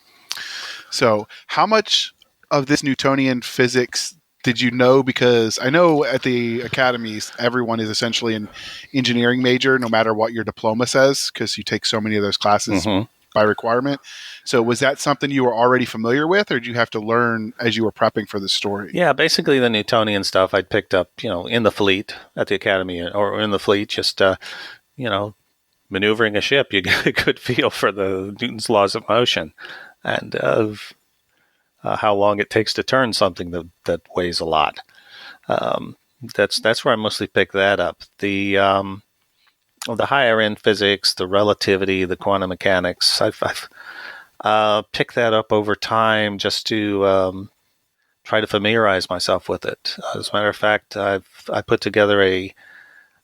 So how much of this Newtonian physics did you know? Because I know at the academies, everyone is essentially an engineering major, no matter what your diploma says, because you take so many of those classes by requirement. So was that something you were already familiar with, or did you have to learn as you were prepping for the story? Yeah, basically the Newtonian stuff I'd picked up, in the fleet at the academy, or in the fleet, just, maneuvering a ship. You get a good feel for the Newton's laws of motion. And how long it takes to turn something that weighs a lot. That's where I mostly pick that up. The higher end physics, the relativity, the quantum mechanics, I've picked that up over time just to try to familiarize myself with it. As a matter of fact, I put together a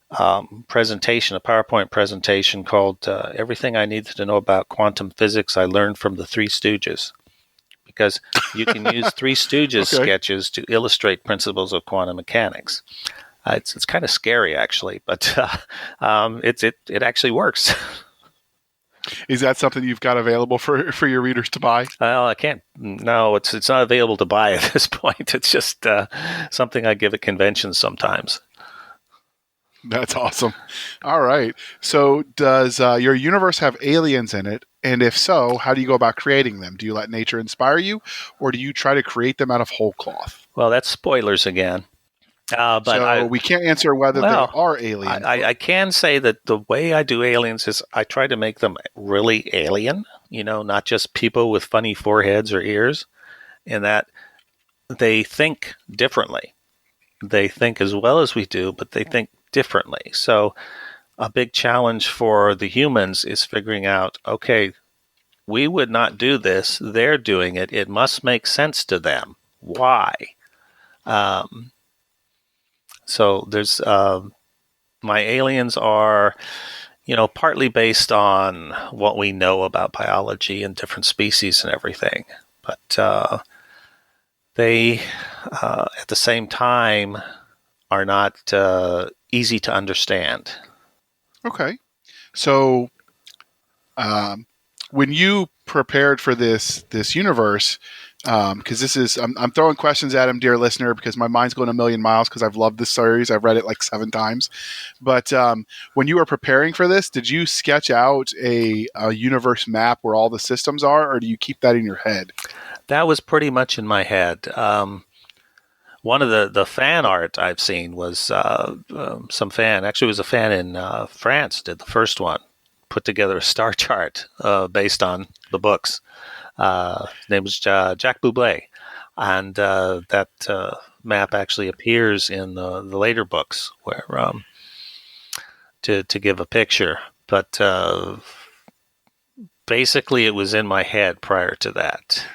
PowerPoint presentation called Everything I Needed to Know About Quantum Physics I Learned from the Three Stooges, because you can use Three Stooges sketches to illustrate principles of quantum mechanics. It's kind of scary, actually, but it actually works. Is that something you've got available for your readers to buy? Well, I can't. No, it's not available to buy at this point. It's just something I give at conventions sometimes. That's awesome. All right. So does your universe have aliens in it? And if so, how do you go about creating them? Do you let nature inspire you, or do you try to create them out of whole cloth? Well, that's spoilers again. But we can't answer whether they are aliens. I can say that the way I do aliens is I try to make them really alien, not just people with funny foreheads or ears, in that they think differently. They think as well as we do, but they think differently. So a big challenge for the humans is figuring out, okay, we would not do this. They're doing it. It must make sense to them. Why? So there's my aliens are, partly based on what we know about biology and different species and everything. But they, at the same time, are not easy to understand. Okay. So, when you prepared for this universe, because this is, I'm throwing questions at him, dear listener, because my mind's going a million miles because I've loved this series. I've read it like 7 times. But when you were preparing for this, did you sketch out a universe map where all the systems are, or do you keep that in your head? That was pretty much in my head. One of the fan art I've seen was some fan. Actually, it was a fan in France did the first one, put together a star chart based on the books. His name was Jack Bublé, and that map actually appears in the later books where to give a picture. But basically, it was in my head prior to that.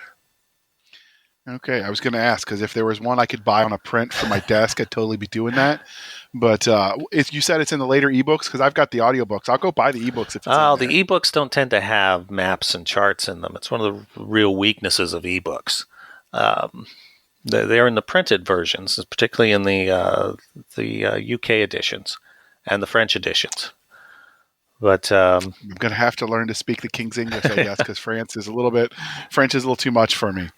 Okay, I was going to ask, because if there was one I could buy on a print for my desk, I'd totally be doing that. But if you said it's in the later ebooks, because I've got the audiobooks, I'll go buy the ebooks if it's in there. The ebooks don't tend to have maps and charts in them. It's one of the real weaknesses of ebooks. They're in the printed versions, particularly in the UK editions and the French editions. But I'm going to have to learn to speak the King's English, I guess, because French is a little too much for me.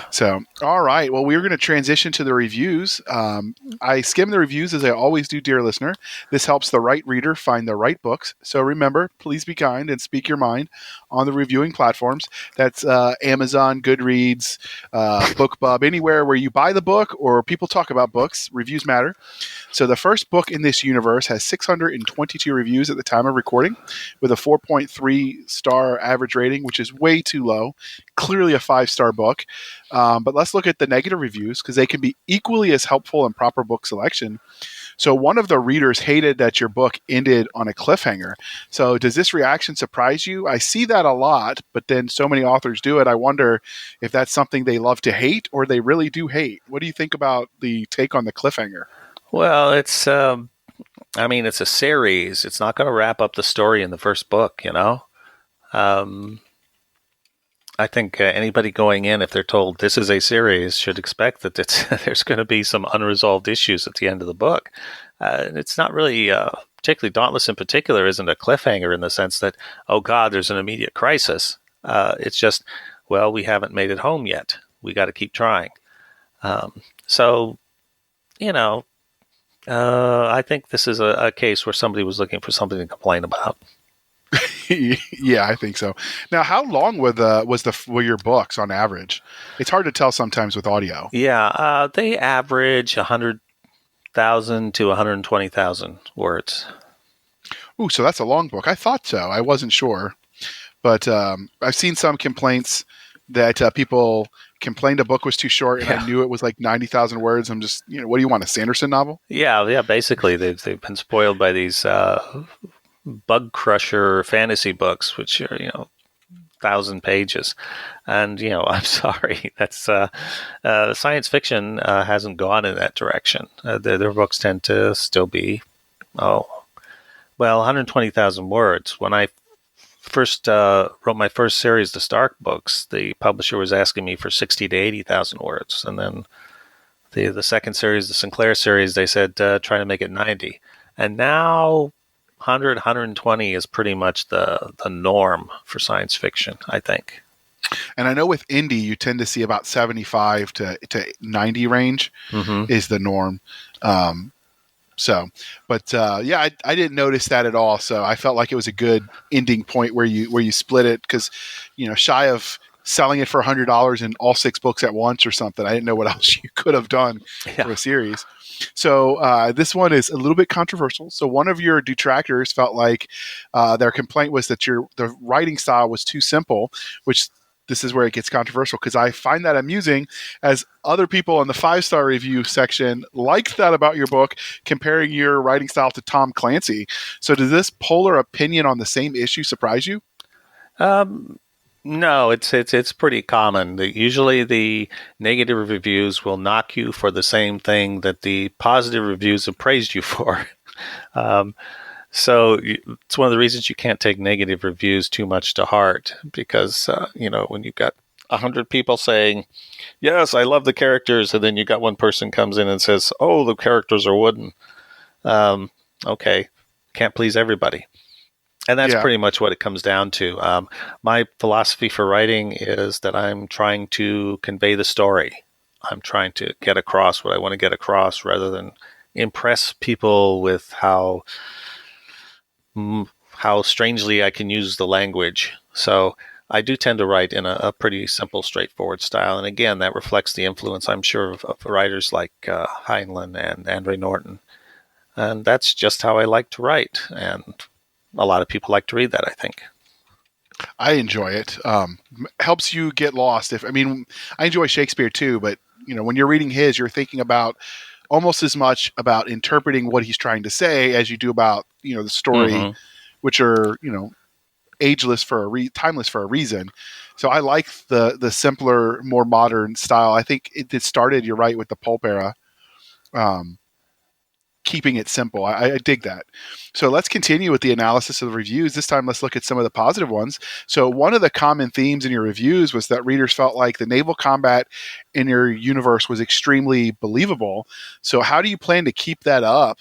So, all right. Well, we're going to transition to the reviews. I skim the reviews as I always do, dear listener. This helps the right reader find the right books. So remember, please be kind and speak your mind on the reviewing platforms. That's Amazon, Goodreads, BookBub, anywhere where you buy the book or people talk about books. Reviews matter. So the first book in this universe has 622 reviews at the time of recording, with a 4.3 star average rating, which is way too low. Clearly a 5-star book. But let's look at the negative reviews, because they can be equally as helpful in proper book selection. So one of the readers hated that your book ended on a cliffhanger. So does this reaction surprise you? I see that a lot, but then so many authors do it. I wonder if that's something they love to hate or they really do hate. What do you think about the take on the cliffhanger? Well, it's a series. It's not going to wrap up the story in the first book, I think anybody going in, if they're told this is a series, should expect that there's going to be some unresolved issues at the end of the book. It's not really, particularly Dauntless in particular, isn't a cliffhanger in the sense that, oh God, there's an immediate crisis. It's just, well, we haven't made it home yet. We got to keep trying. I think this is a case where somebody was looking for something to complain about. Yeah, I think so. Now, how long were your books on average? It's hard to tell sometimes with audio. Yeah, they average 100,000 to 120,000 words. Ooh, so that's a long book. I thought so. I wasn't sure. But I've seen some complaints that people complained a book was too short, and I knew it was like 90,000 words. I'm just, what do you want, a Sanderson novel? Yeah. Basically, they've been spoiled by these bug crusher fantasy books, which are 1,000 pages, and I'm sorry, that's science fiction hasn't gone in that direction. Their books tend to still be 120,000 words. When I first wrote my first series, the Stark books, the publisher was asking me for 60 to 80,000 words, and then the second series, the Sinclair series, they said try to make it 90, and now 100, 120 is pretty much the norm for science fiction, I think. And I know with indie, you tend to see about 75 to 90 range is the norm. I didn't notice that at all. So I felt like it was a good ending point where you split it, because, shy of selling it for $100 in all 6 books at once or something, I didn't know what else you could have done for a series. So this one is a little bit controversial. So one of your detractors felt like their complaint was that the writing style was too simple, which this is where it gets controversial, because I find that amusing, as other people in the 5-star review section liked that about your book, comparing your writing style to Tom Clancy. So does this polar opinion on the same issue surprise you? No, it's pretty common. Usually the negative reviews will knock you for the same thing that the positive reviews have praised you for. So it's one of the reasons you can't take negative reviews too much to heart, because, when you've got 100 people saying, yes, I love the characters, and then you got one person comes in and says, oh, the characters are wooden. Okay, can't please everybody. And that's pretty much what it comes down to. My philosophy for writing is that I'm trying to convey the story. I'm trying to get across what I want to get across rather than impress people with how strangely I can use the language. So I do tend to write in a pretty simple, straightforward style. And again, that reflects the influence, I'm sure, of writers like Heinlein and Norton. And that's just how I like to write. And a lot of people like to read that, I think. I enjoy it. Helps you get lost. I enjoy Shakespeare too, but when you're reading his, you're thinking about almost as much about interpreting what he's trying to say as you do about the story, which are ageless timeless for a reason. So I like the simpler, more modern style. I think it started, you're right, with the pulp era. Keeping it simple. I dig that. So let's continue with the analysis of the reviews. This time, let's look at some of the positive ones. So one of the common themes in your reviews was that readers felt like the naval combat in your universe was extremely believable. So how do you plan to keep that up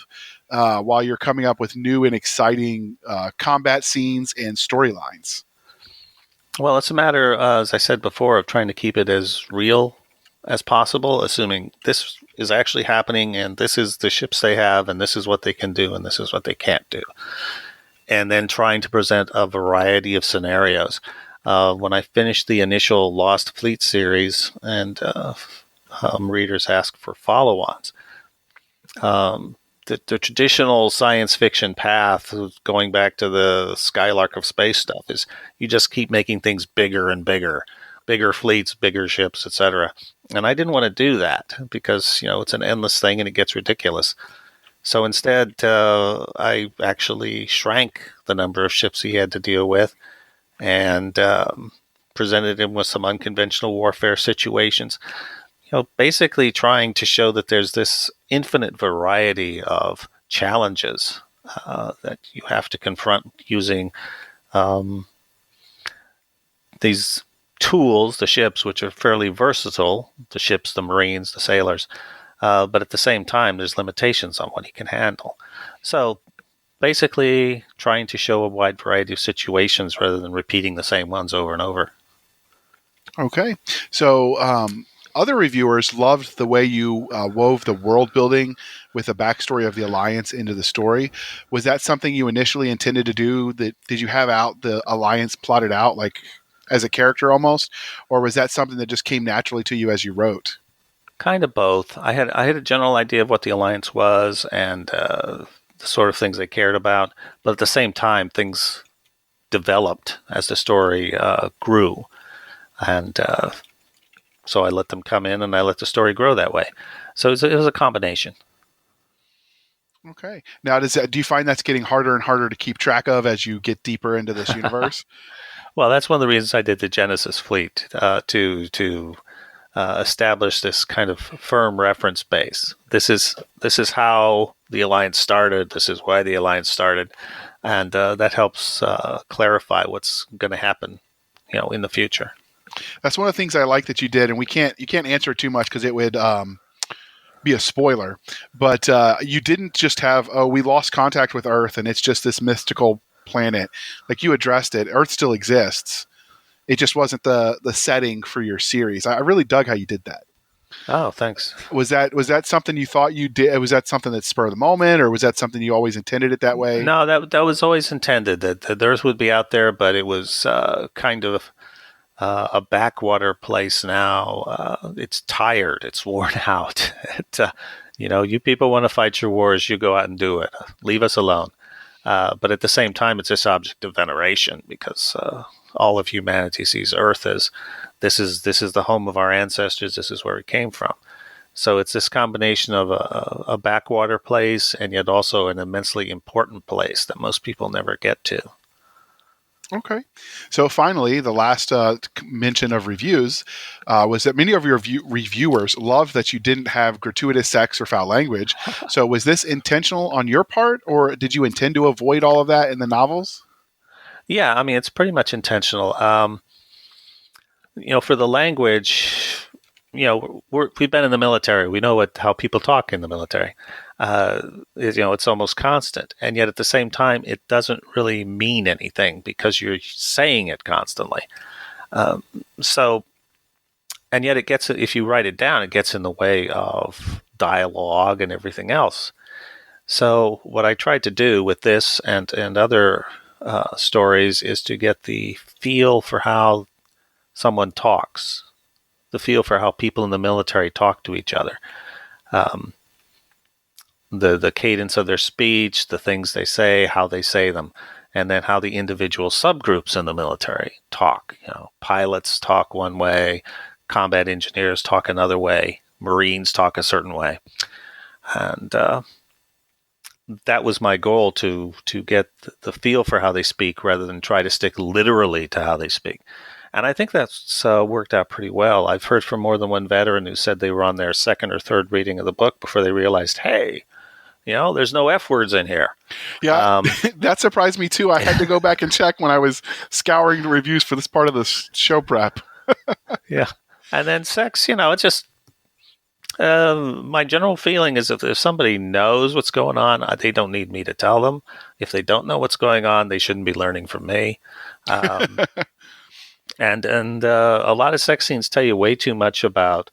while you're coming up with new and exciting combat scenes and storylines? Well, it's a matter, as I said before, of trying to keep it as real as possible, assuming this is actually happening and this is the ships they have and this is what they can do and this is what they can't do. And then trying to present a variety of scenarios. When I finished the initial Lost Fleet series and readers asked for follow-ons, the traditional science fiction path, going back to the Skylark of Space stuff, is you just keep making things bigger and bigger fleets, bigger ships, etc. And I didn't want to do that because, it's an endless thing and it gets ridiculous. So instead, I actually shrank the number of ships he had to deal with and presented him with some unconventional warfare situations. Basically trying to show that there's this infinite variety of challenges that you have to confront using these tools, the ships, which are fairly versatile, the ships, the Marines, the sailors, but at the same time, there's limitations on what he can handle. So basically trying to show a wide variety of situations rather than repeating the same ones over and over. Okay. So other reviewers loved the way you wove the world building with the backstory of the Alliance into the story. Was that something you initially intended to do? Did you have the Alliance plotted out like as a character almost, or was that something that just came naturally to you as you wrote? Kind of both. I had a general idea of what the Alliance was and the sort of things they cared about, but at the same time, things developed as the story grew, and so I let them come in and I let the story grow that way. So it was a combination. Okay. Now, do you find that's getting harder and harder to keep track of as you get deeper into this universe? Well, that's one of the reasons I did the Genesis fleet, to establish this kind of firm reference base. This is how the Alliance started. This is why the Alliance started, and that helps clarify what's going to happen, in the future. That's one of the things I like that you did, and you can't answer it too much because it would be a spoiler. But you didn't just have, we lost contact with Earth, and it's just this mystical planet. Like, you addressed it. Earth still exists. It just wasn't the setting for your series. I really dug how you did that. Oh, thanks. Was that something you thought you did? Was that something that spur of the moment, or was that something you always intended it that way? No, that was always intended that the Earth would be out there, but it was kind of a backwater place now. It's tired. It's worn out. You people want to fight your wars, you go out and do it. Leave us alone. But at the same time, it's this object of veneration because all of humanity sees Earth as this is the home of our ancestors. This is where we came from. So it's this combination of a backwater place and yet also an immensely important place that most people never get to. Okay. So finally, the last mention of reviews was that many of your reviewers loved that you didn't have gratuitous sex or foul language. So was this intentional on your part, or did you intend to avoid all of that in the novels? Yeah, I mean, it's pretty much intentional. For the language, we've been in the military. We know how people talk in the military. It's almost constant, and yet at the same time, it doesn't really mean anything because you're saying it constantly. And yet it gets, if you write it down, it gets in the way of dialogue and everything else. So what I tried to do with this and other stories is to get the feel for how someone talks, the feel for how people in the military talk to each other. The cadence of their speech, the things they say, how they say them, and then how the individual subgroups in the military talk. Pilots talk one way, combat engineers talk another way, Marines talk a certain way. And that was my goal, to get the feel for how they speak rather than try to stick literally to how they speak. And I think that's worked out pretty well. I've heard from more than one veteran who said they were on their second or third reading of the book before they realized, hey, there's no F words in here. Yeah, that surprised me too. I had to go back and check when I was scouring the reviews for this part of the show prep. Yeah. And then sex, it's just, my general feeling is if somebody knows what's going on, they don't need me to tell them. If they don't know what's going on, they shouldn't be learning from me. And a lot of sex scenes tell you way too much about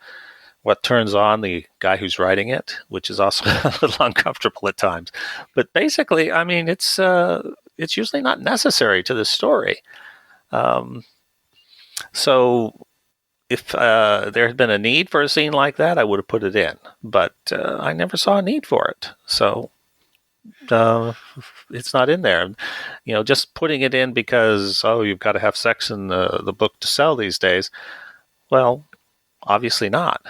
what turns on the guy who's writing it, which is also a little uncomfortable at times. But basically, I mean, it's usually not necessary to the story. So if there had been a need for a scene like that, I would have put it in. But I never saw a need for it. So it's not in there. Just putting it in because, you've got to have sex in the book to sell these days. Well, obviously not.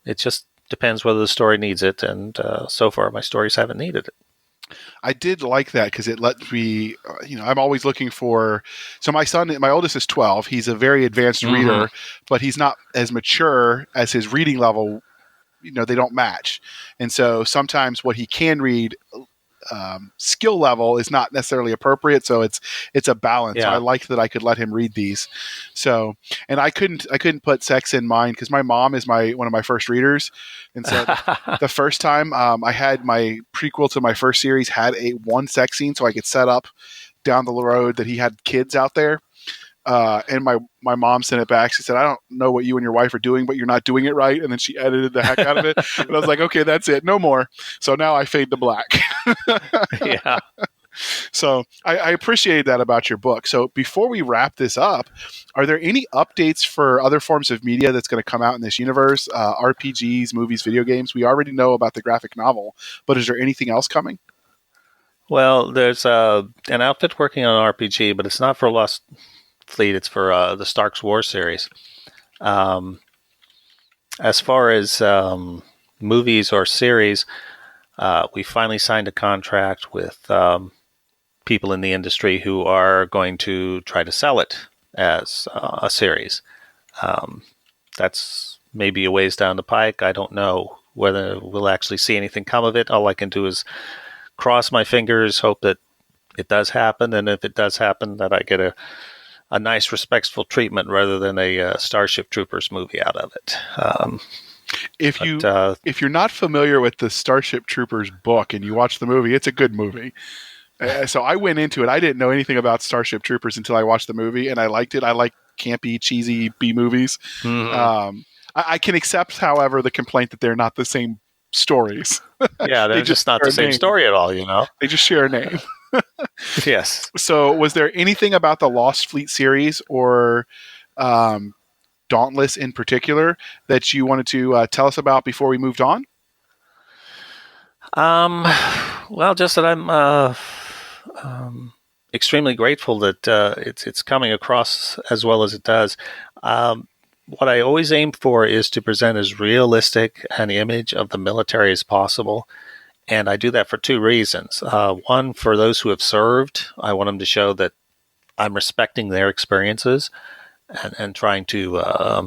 It just depends whether the story needs it, and so far my stories haven't needed it. I did like that because it let me, I'm always looking for, so my son, my oldest is 12. He's a very advanced reader, but he's not as mature as his reading level. They don't match. And so sometimes what he can read, skill level is not necessarily appropriate. So it's a balance. Yeah. So I liked that I could let him read these. So, and I couldn't put sex in mine because my mom is one of my first readers. And so the first time I had my prequel to my first series had one sex scene so I could set up down the road that he had kids out there. And my mom sent it back. She said, I don't know what you and your wife are doing, but you're not doing it right. And then she edited the heck out of it. And I was like, okay, that's it. No more. So now I fade to black. Yeah. So I appreciate that about your book. So before we wrap this up, are there any updates for other forms of media that's going to come out in this universe? RPGs, movies, video games? We already know about the graphic novel, but is there anything else coming? Well, there's an outfit working on an RPG, but it's not for Lost Fleet. It's for the Stark's War series. As far as movies or series, we finally signed a contract with people in the industry who are going to try to sell it as a series. That's maybe a ways down the pike. I don't know whether we'll actually see anything come of it. All I can do is cross my fingers, hope that it does happen, and if it does happen, that I get a nice, respectful treatment rather than a Starship Troopers movie out of it. If you're not familiar with the Starship Troopers book and you watch the movie, it's a good movie. So I went into it. I didn't know anything about Starship Troopers until I watched the movie, and I liked it. I like campy, cheesy B movies. Mm-hmm. I can accept, however, the complaint that they're not the same stories. Yeah, they're just not the same story at all, They just share a name. Yes. So was there anything about the Lost Fleet series or Dauntless in particular that you wanted to tell us about before we moved on? Well, just that I'm extremely grateful that it's coming across as well as it does. What I always aim for is to present as realistic an image of the military as possible. And I do that for two reasons. One, for those who have served, I want them to show that I'm respecting their experiences and trying to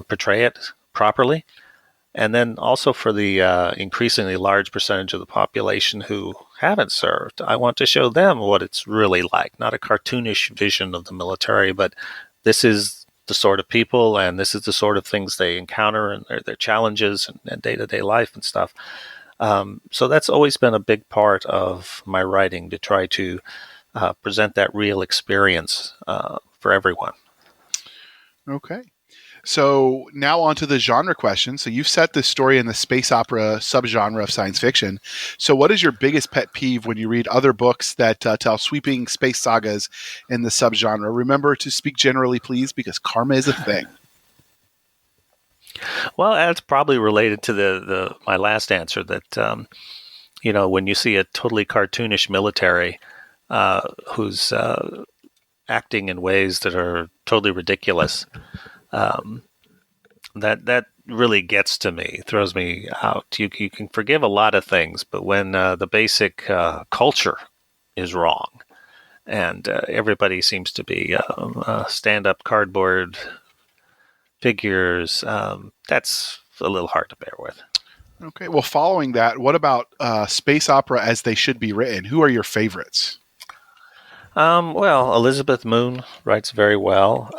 portray it properly. And then also for the increasingly large percentage of the population who haven't served, I want to show them what it's really like, not a cartoonish vision of the military, but this is the sort of people and this is the sort of things they encounter and their challenges and day-to-day life and stuff. So that's always been a big part of my writing, to try to present that real experience for everyone. Okay. So now on to the genre question. So you've set this story in the space opera subgenre of science fiction. So what is your biggest pet peeve when you read other books that tell sweeping space sagas in the subgenre? Remember to speak generally, please, because karma is a thing. Well, that's probably related to my last answer, that when you see a totally cartoonish military who's acting in ways that are totally ridiculous, that really gets to me, throws me out. You can forgive a lot of things, but when the basic culture is wrong and everybody seems to be stand-up cardboard figures, that's a little hard to bear with. Okay. Well, following that, what about space opera as they should be written? Who are your favorites? Well, Elizabeth Moon writes very well.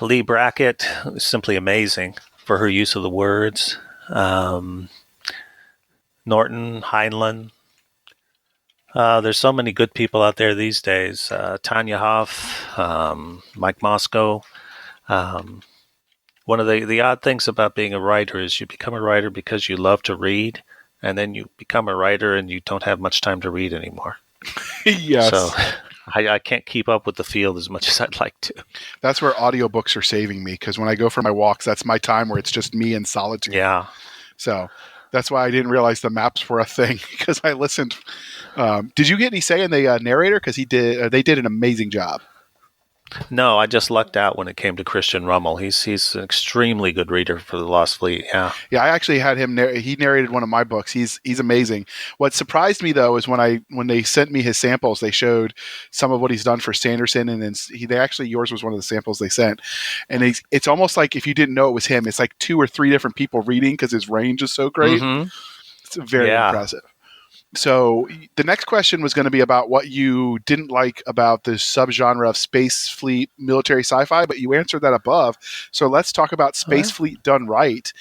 Lee Brackett is simply amazing for her use of the words. Norton, Heinlein. There's so many good people out there these days. Tanya Hoff, Mike Moscow. One of the odd things about being a writer is you become a writer because you love to read, and then you become a writer and you don't have much time to read anymore. Yes. So I can't keep up with the field as much as I'd like to. That's where audiobooks are saving me, because when I go for my walks, that's my time where it's just me in solitude. Yeah. So that's why I didn't realize the maps were a thing, because I listened. Did you get any say in the narrator? Because they did an amazing job. No, I just lucked out when it came to Christian Rummel. He's an extremely good reader for the Lost Fleet. Yeah. Yeah, I actually had him. He narrated one of my books. He's amazing. What surprised me though is when they sent me his samples, they showed some of what he's done for Sanderson, and then yours was one of the samples they sent, and it's almost like if you didn't know it was him, it's like 2 or 3 different people reading because his range is so great. Mm-hmm. It's very impressive. So the next question was going to be about what you didn't like about the subgenre of space fleet military sci-fi, but you answered that above. So let's talk about space fleet done right.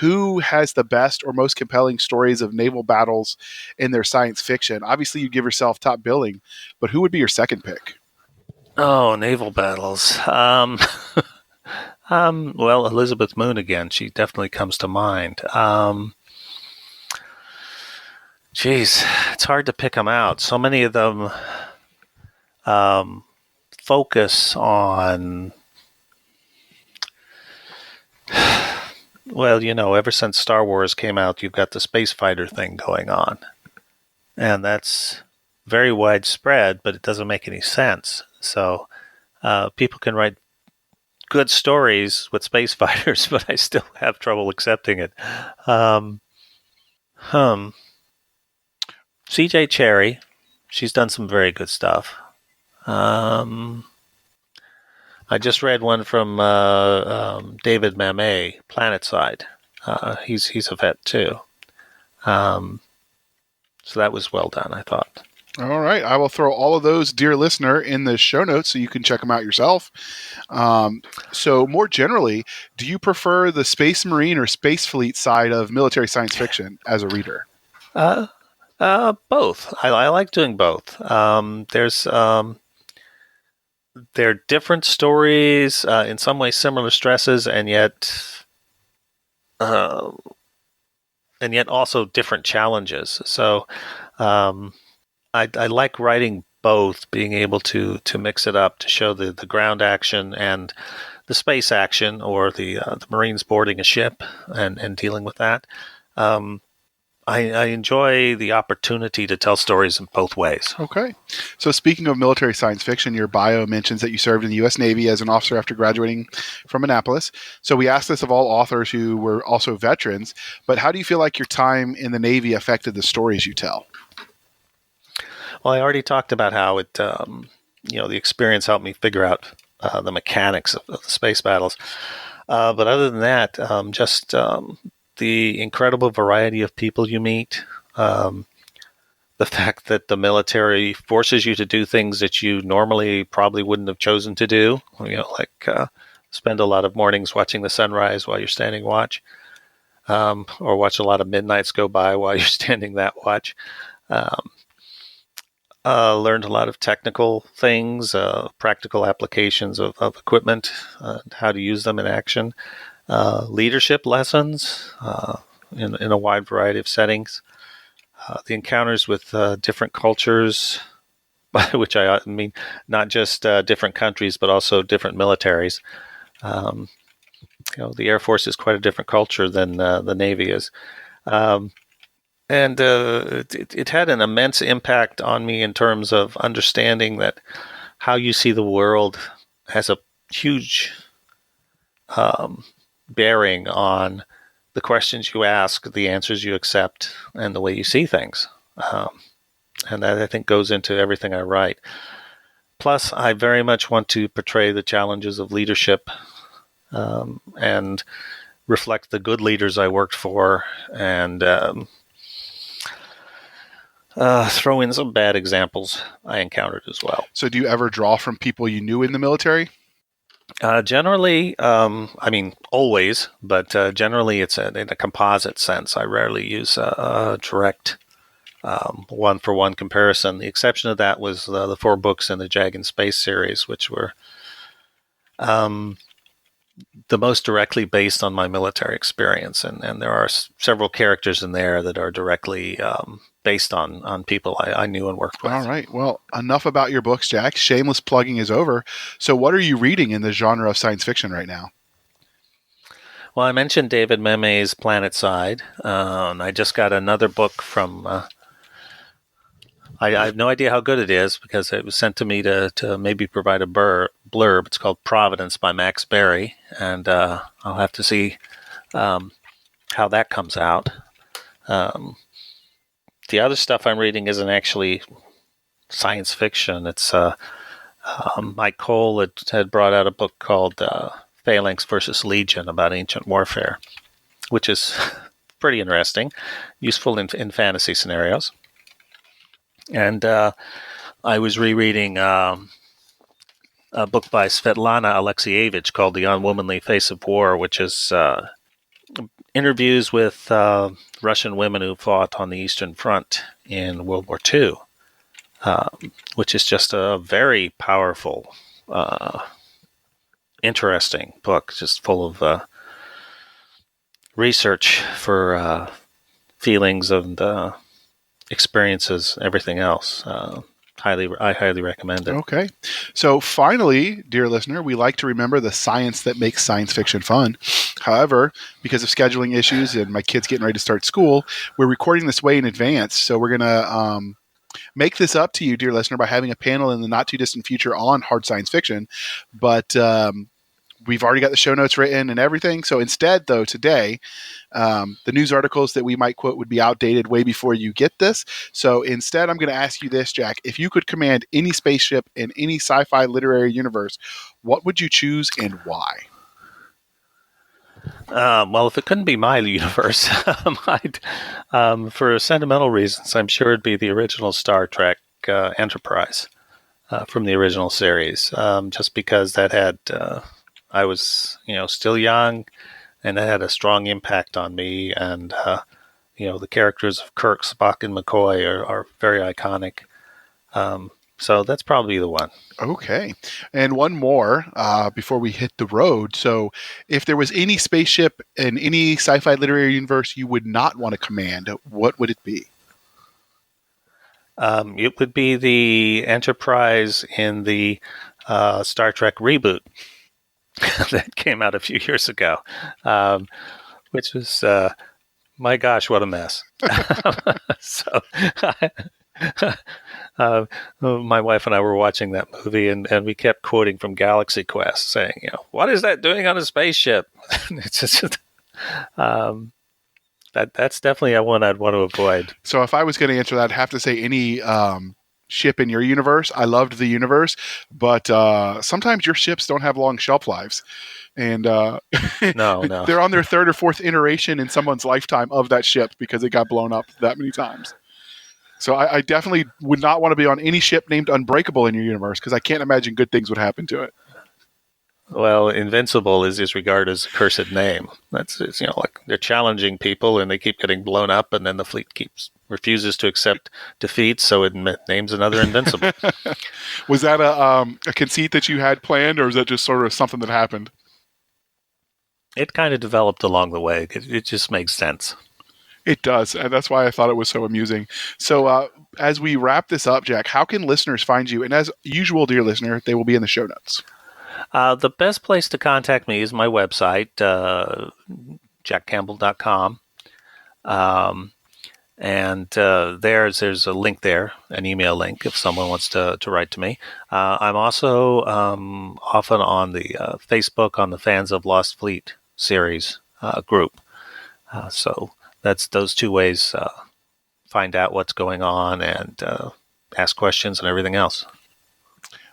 Who has the best or most compelling stories of naval battles in their science fiction? Obviously, you give yourself top billing, but who would be your second pick? Oh, naval battles. Well, Elizabeth Moon again. She definitely comes to mind. Geez, it's hard to pick them out. So many of them focus on, well, ever since Star Wars came out, you've got the space fighter thing going on. And that's very widespread, but it doesn't make any sense. So people can write good stories with space fighters, but I still have trouble accepting it. C.J. Cherry, she's done some very good stuff. I just read one from David Mamet, Planetside. He's a vet too. So that was well done, I thought. All right. I will throw all of those, dear listener, in the show notes so you can check them out yourself. So more generally, do you prefer the Space Marine or Space Fleet side of military science fiction as a reader? Both. I like doing both. They're different stories, in some ways similar stresses, and yet also different challenges. So I like writing both, being able to mix it up to show the ground action and the space action, or the Marines boarding a ship and dealing with that. I enjoy the opportunity to tell stories in both ways. Okay. So speaking of military science fiction, your bio mentions that you served in the U.S. Navy as an officer after graduating from Annapolis. So we asked this of all authors who were also veterans, but how do you feel like your time in the Navy affected the stories you tell? Well, I already talked about how it, the experience helped me figure out the mechanics of the space battles. But other than that, just the incredible variety of people you meet, the fact that the military forces you to do things that you normally probably wouldn't have chosen to do, like spend a lot of mornings watching the sunrise while you're standing watch, or watch a lot of midnights go by while you're standing that watch. Learned a lot of technical things, practical applications of equipment, how to use them in action, leadership lessons in a wide variety of settings, the encounters with different cultures, by which I mean not just different countries, but also different militaries. The Air Force is quite a different culture than the Navy is. And it had an immense impact on me in terms of understanding that how you see the world has a huge bearing on the questions you ask, the answers you accept, and the way you see things. And that, I think, goes into everything I write. Plus, I very much want to portray the challenges of leadership and reflect the good leaders I worked for, and throw in some bad examples I encountered as well. So do you ever draw from people you knew in the military? Generally, always, but generally it's in a composite sense. I rarely use a direct one-for-one comparison. The exception of that was the 4 books in the Jag in Space series, which were the most directly based on my military experience. And there are several characters in there that are directly based on people I knew and worked with. All right. Well, enough about your books, Jack. Shameless plugging is over. So what are you reading in the genre of science fiction right now? Well, I mentioned David Memme's Planet Side. I just got another book from... I have no idea how good it is because it was sent to me to maybe provide a blurb. It's called Providence by Max Berry, and I'll have to see how that comes out. The other stuff I'm reading isn't actually science fiction. It's Mike Cole had brought out a book called Phalanx versus Legion about ancient warfare, which is pretty interesting, useful in fantasy scenarios. And I was rereading a book by Svetlana Alexievich called The Unwomanly Face of War, which is interviews with Russian women who fought on the Eastern Front in World War II, which is just a very powerful, interesting book, just full of research for feelings and experiences, everything else. I highly recommend it. Okay. So finally, dear listener, we like to remember the science that makes science fiction fun. However, because of scheduling issues and my kids getting ready to start school, we're recording this way in advance. So we're going to make this up to you, dear listener, by having a panel in the not too distant future on hard science fiction. But we've already got the show notes written and everything. So instead, though, today, the news articles that we might quote would be outdated way before you get this. So instead, I'm going to ask you this, Jack. If you could command any spaceship in any sci-fi literary universe, what would you choose and why? Well, if it couldn't be my universe, for sentimental reasons, I'm sure it'd be the original Star Trek Enterprise from the original series, just because that had... I was, still young, and it had a strong impact on me. And, the characters of Kirk, Spock, and McCoy are very iconic. So that's probably the one. Okay. And one more before we hit the road. So if there was any spaceship in any sci-fi literary universe you would not want to command, what would it be? It would be the Enterprise in the Star Trek reboot that came out a few years ago, which was, my gosh, what a mess. So my wife and I were watching that movie, and we kept quoting from Galaxy Quest, saying, what is that doing on a spaceship? It's just, that's definitely one I'd want to avoid. So if I was going to answer that, I'd have to say any ship in your universe. I loved the universe, but sometimes your ships don't have long shelf lives. And No. they're on their third or fourth iteration in someone's lifetime of that ship because it got blown up that many times. So I definitely would not want to be on any ship named Unbreakable in your universe because I can't imagine good things would happen to it. Well, Invincible is regarded as a cursed name. It's like they're challenging people and they keep getting blown up, and then the fleet refuses to accept defeat, so it names another Invincible. Was that a conceit that you had planned, or is that just sort of something that happened? It kind of developed along the way. It just makes sense. It does, and that's why I thought it was so amusing. So as we wrap this up, Jack, how can listeners find you? And as usual, dear listener, they will be in the show notes. The best place to contact me is my website, jackcampbell.com. And there's a link there, an email link, if someone wants to write to me. I'm also often on the Facebook on the Fans of Lost Fleet series group. So that's those two ways find out what's going on and ask questions and everything else.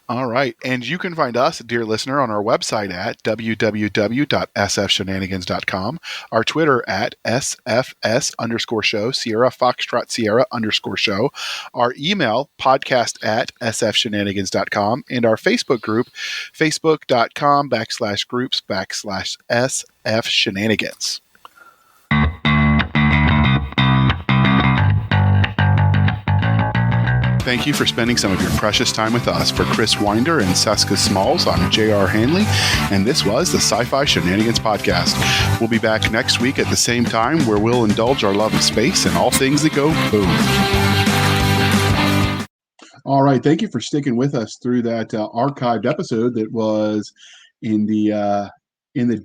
All right. And you can find us, dear listener, on our website at www.sfshenanigans.com, our Twitter at SFS_show, Sierra Foxtrot Sierra _show, our email podcast at sfshenanigans.com, and our Facebook group, facebook.com/groups/SFshenanigans. Thank you for spending some of your precious time with us. For Chris Winder and Cisca Smalls, I'm J.R. Handley, and this was the Sci-Fi Shenanigans Podcast. We'll be back next week at the same time, where we'll indulge our love of space and all things that go boom. All right. Thank you for sticking with us through that archived episode that was in the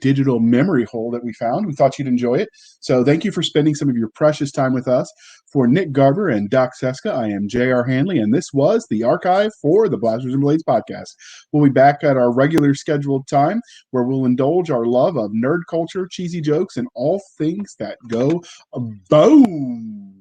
digital memory hole that we found. We thought you'd enjoy it. So thank you for spending some of your precious time with us. For Nick Garber and Doc Cisca, I am J.R. Handley, and this was the archive for the Blasters and Blades podcast. We'll be back at our regular scheduled time, where we'll indulge our love of nerd culture, cheesy jokes, and all things that go boom.